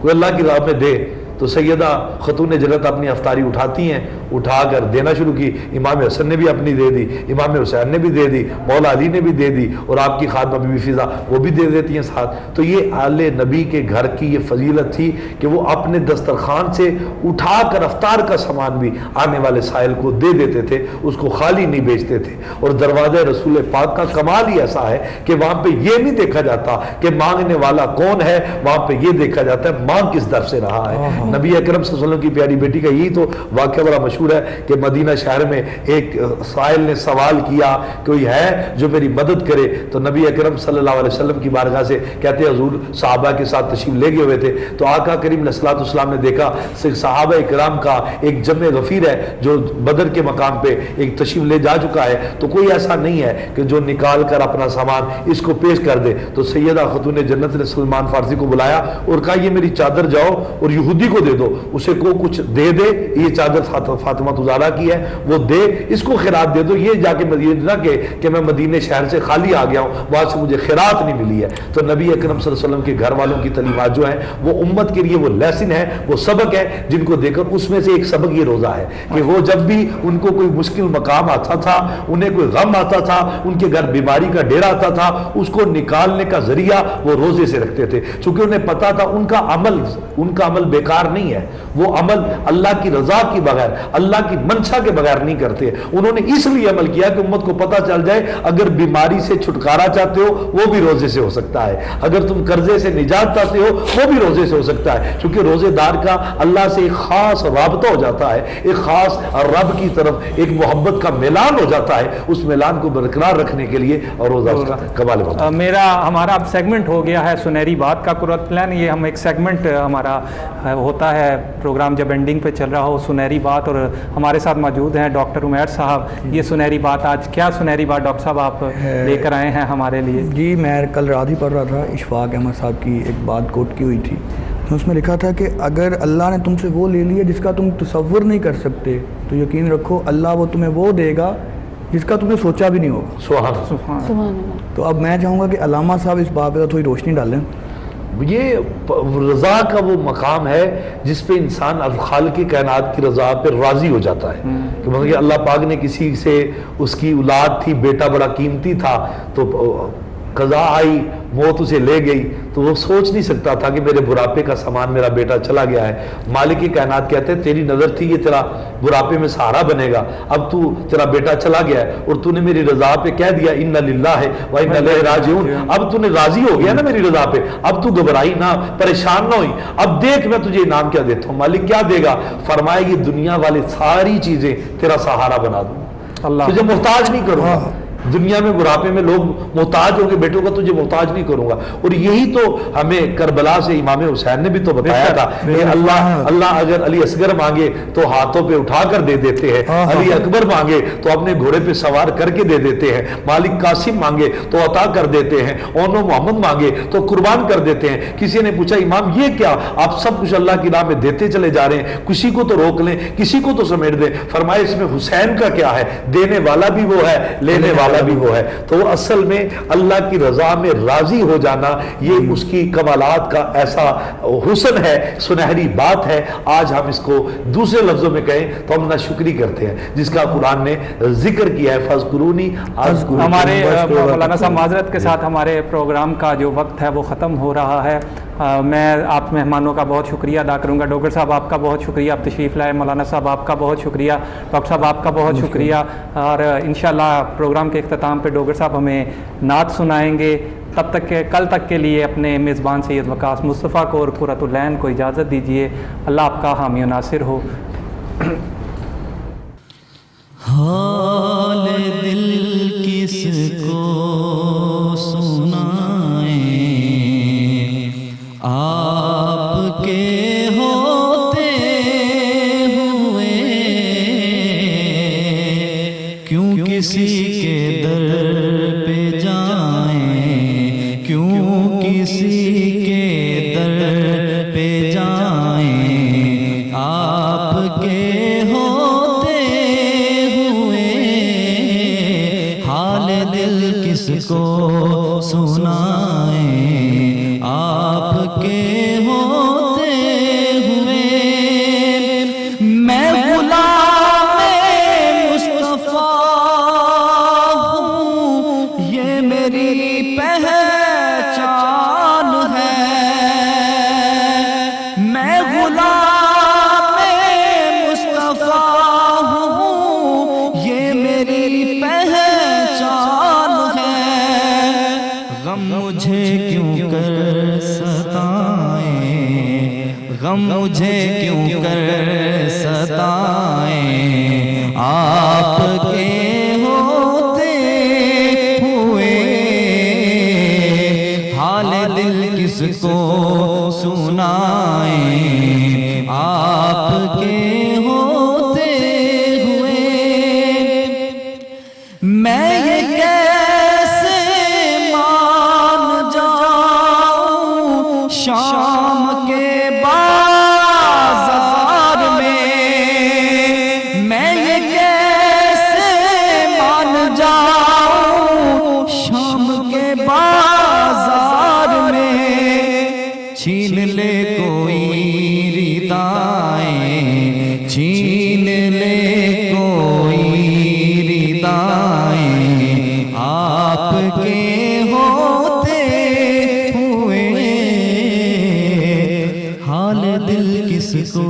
کوئی اللہ کی راہ میں دے. تو سیدہ خاتون جنت اپنی افطاری اٹھاتی ہیں، اٹھا کر دینا شروع کی. امام حسن نے بھی اپنی دے دی، امام حسین نے بھی دے دی، مولا علی نے بھی دے دی، اور آپ کی خادمہ بی بی فضا وہ بھی دے دیتی ہیں ساتھ. تو یہ آل نبی کے گھر کی یہ فضیلت تھی کہ وہ اپنے دسترخوان سے اٹھا کر افطار کا سامان بھی آنے والے سائل کو دے دیتے تھے، اس کو خالی نہیں بیچتے تھے. اور دروازہ رسول پاک کا کمال ہی ایسا ہے کہ وہاں پہ یہ نہیں دیکھا جاتا کہ مانگنے والا کون ہے، وہاں پہ یہ دیکھا جاتا ہے مانگ کس در سے رہا ہے. نبی اکرم صلی اللہ علیہ وسلم کی پیاری بیٹی کا یہی تو واقعہ بڑا مشہور ہے کہ مدینہ شہر میں ایک سائل نے سوال کیا کوئی ہے جو میری مدد کرے. تو نبی اکرم صلی اللہ علیہ وسلم کی بارگاہ سے کہتے ہیں حضور صحابہ کے ساتھ تشریف لے گئے ہوئے تھے. تو آقا کریم علیہ الصلوۃ والسلام نے دیکھا صحابہ کرام کا ایک جمع غفیر ہے جو بدر کے مقام پہ ایک تشریف لے جا چکا ہے. تو کوئی ایسا نہیں ہے کہ جو نکال کر اپنا سامان اس کو پیش کر دے. تو سیدہ خاتون جنت نے سلمان فارسی کو بلایا اور کہا یہ میری چادر جاؤ اور یہودی کو دے دو، اسے کو کچھ دے دے. یہ چادر فاطمہ زہرا کی ہے، وہ دے، اس کو خیرات دے دو. یہ جا کے مدینہ نہ کہ میں مدینہ شہر سے خالی آ گیا ہوں، وہاں سے مجھے خیرات نہیں ملی ہے. تو نبی اکرم صلی اللہ علیہ وسلم کے گھر والوں کی تعلیمات جو ہیں وہ امت کے لیے وہ لیسن ہے، وہ سبق ہے جن کو دے کر اس میں سے ایک سبق یہ روزہ ہے کہ وہ جب بھی ان کو کوئی مشکل مقام آتا تھا، انہیں کوئی غم آتا تھا، ان کے گھر بیماری کا ڈیرا آتا تھا، اس کو نکالنے کا ذریعہ وہ روزے سے رکھتے تھے. چونکہ انہیں پتا تھا ان کا عمل بیکار نہیں ہے، وہ عمل اللہ کی رضا کی بغیر، اللہ کی منشا کے بغیر نہیں کرتے. انہوں نے اس لیے عمل کیا کہ امت کو پتہ چل جائے اگر بیماری سے چھٹکارا چاہتے ہو وہ بھی روزے سے ہو سکتا ہے، اگر تم قرضے سے نجات چاہتے ہو وہ بھی روزے سے ہو سکتا ہے. چونکہ روزے دار کا اللہ سے ایک خاص رابطہ ہو جاتا ہے، ایک خاص رب کی طرف ایک محبت کا میلان ہو جاتا ہے. اس میلان کو برقرار رکھنے کے لیے اور روزہ اس کا کمال ہے. ہمارا اب سیگمنٹ ہو گیا ہے سنہری بات کا قرۃ العین. یہ ہم ایک سیگمنٹ ہمارا ہوتا ہے پروگرام جب اینڈنگ پہ چل رہا ہو سنہری بات، اور ہمارے ساتھ موجود ہیں ڈاکٹر عمیر صاحب. یہ سنہری بات آج کیا سنہری بات ڈاکٹر صاحب آپ لے کر آئے ہیں ہمارے لیے؟ جی میں کل رات ہی پڑھ رہا تھا، اشفاق احمد صاحب کی ایک بات کوٹ کی ہوئی تھی، اس میں لکھا تھا کہ اگر اللہ نے تم سے وہ لے لیا جس کا تم تصور نہیں کر سکتے تو یقین رکھو اللہ وہ تمہیں وہ دے گا جس کا تم نے سوچا بھی نہیں ہوگا. سبحان اللہ. تو اب میں چاہوں گا کہ علامہ صاحب اس بات پہ تھوڑی روشنی ڈالیں. یہ رضا کا وہ مقام ہے جس پہ انسان خالق کی کائنات کی رضا پہ راضی ہو جاتا ہے. کہ مطلب کہ اللہ پاک نے کسی سے اس کی اولاد تھی، بیٹا بڑا قیمتی تھا، تو قضا آئی، موت اسے لے گئی، تو وہ سوچ نہیں سکتا تھا کہ میرے بڑھاپے کا سامان میرا بیٹا چلا گیا ہے. مالک کی کائنات کہتے ہیں تیری نظر تھی یہ تیرا بڑھاپے میں سہارا بنے گا، اب تو تیرا بیٹا چلا گیا ہے اور تو نے میری رضا پہ کہہ دیا ان للہ و انا الیہ راجعون. اب تو نے راضی ہو گیا نا میری رضا پہ، اب تو گھبرائی نہ، پریشان نہ ہوئی. اب دیکھ میں تجھے انعام کیا دیتا ہوں. مالک کیا دے گا؟ فرمایا یہ دنیا والے ساری چیزیں تیرا سہارا بنا دوں، تجھے محتاج نہیں کروں گا. دنیا میں بڑھاپے میں لوگ محتاج ہو کے بیٹوں کا، تجھے محتاج نہیں کروں گا. اور یہی تو ہمیں کربلا سے امام حسین نے بھی تو بتایا تھا کہ اللہ اگر علی اصغر مانگے تو ہاتھوں پہ اٹھا کر دے دیتے ہیں، علی اکبر مانگے تو اپنے گھوڑے پہ سوار کر کے دے دیتے ہیں، مالک قاسم مانگے تو عطا کر دیتے ہیں، اونو محمد مانگے تو قربان کر دیتے ہیں. کسی نے پوچھا امام یہ کیا؟ آپ سب کچھ اللہ کی راہ میں دیتے چلے جا رہے ہیں، کسی کو تو روک لیں، کسی کو تو سمیٹ دیں. فرمایا اس میں حسین کا کیا ہے؟ دینے والا بھی وہ ہے، لینے والا والا بھی وہ ہے. تو وہ اصل میں اللہ کی رضا میں راضی ہو جانا یہ اس کی کمالات کا ایسا حسن ہے, سنہری بات ہے. آج ہم اس کو دوسرے لفظوں میں کہیں تو ہم نہ شکری کرتے ہیں جس کا قرآن نے ذکر کیا ہے, فَاذْكُرُونِی أَذْكُرْكُم. ہمارے مولانا صاحب معذرت کے ساتھ ہمارے پروگرام کا جو وقت ہے وہ ختم ہو رہا ہے. میں آپ مہمانوں کا بہت شکریہ ادا کروں گا. ڈاکٹر صاحب آپ کا بہت شکریہ, آپ تشریف لائے. مولانا صاحب آپ کا بہت شکریہ. ڈاکٹر صاحب آپ کا بہت شکریہ. اور انشاءاللہ پروگرام کے اختتام پہ ڈاکٹر صاحب ہمیں نعت سنائیں گے. تب تک کہ کل تک کے لیے اپنے میزبان سید وقاص مصطفیٰ کو اور قرۃ العین کو اجازت دیجیے. اللہ آپ کا حامی و ناصر ہو. حال دل کس کو سنائیں, آپ کے ہوتے ہوئے کیوں کسی کے در پہ جائیں, کیوں کسی کے در پہ جائیں, آپ کے ہوتے ہوئے حال دل کس کو سنائیں, آپ کے ہوتے ہوئے. میں غلام مصطفیٰ ہوں, یہ میری پہچان ہے. میں غلام مصطفیٰ ہوں, یہ میری پہچان ہے. غم مجھے کیوں کر ستائیں, غم مجھے کیوں کر ستائیں, آپ کے ہوتے ہوئے حال دل کس کو سنائیں, آپ کے ہوتے ہوئے. میں یہ کیسے مان جاؤں شام کے بازار میں, میں یہ کیسے مان جاؤں شام کے بازار میں. چھین لے کوئی ردائیں, چھین لے کوئی ردائیں, آپ کے ہوتے ہوئے حال دل کس کو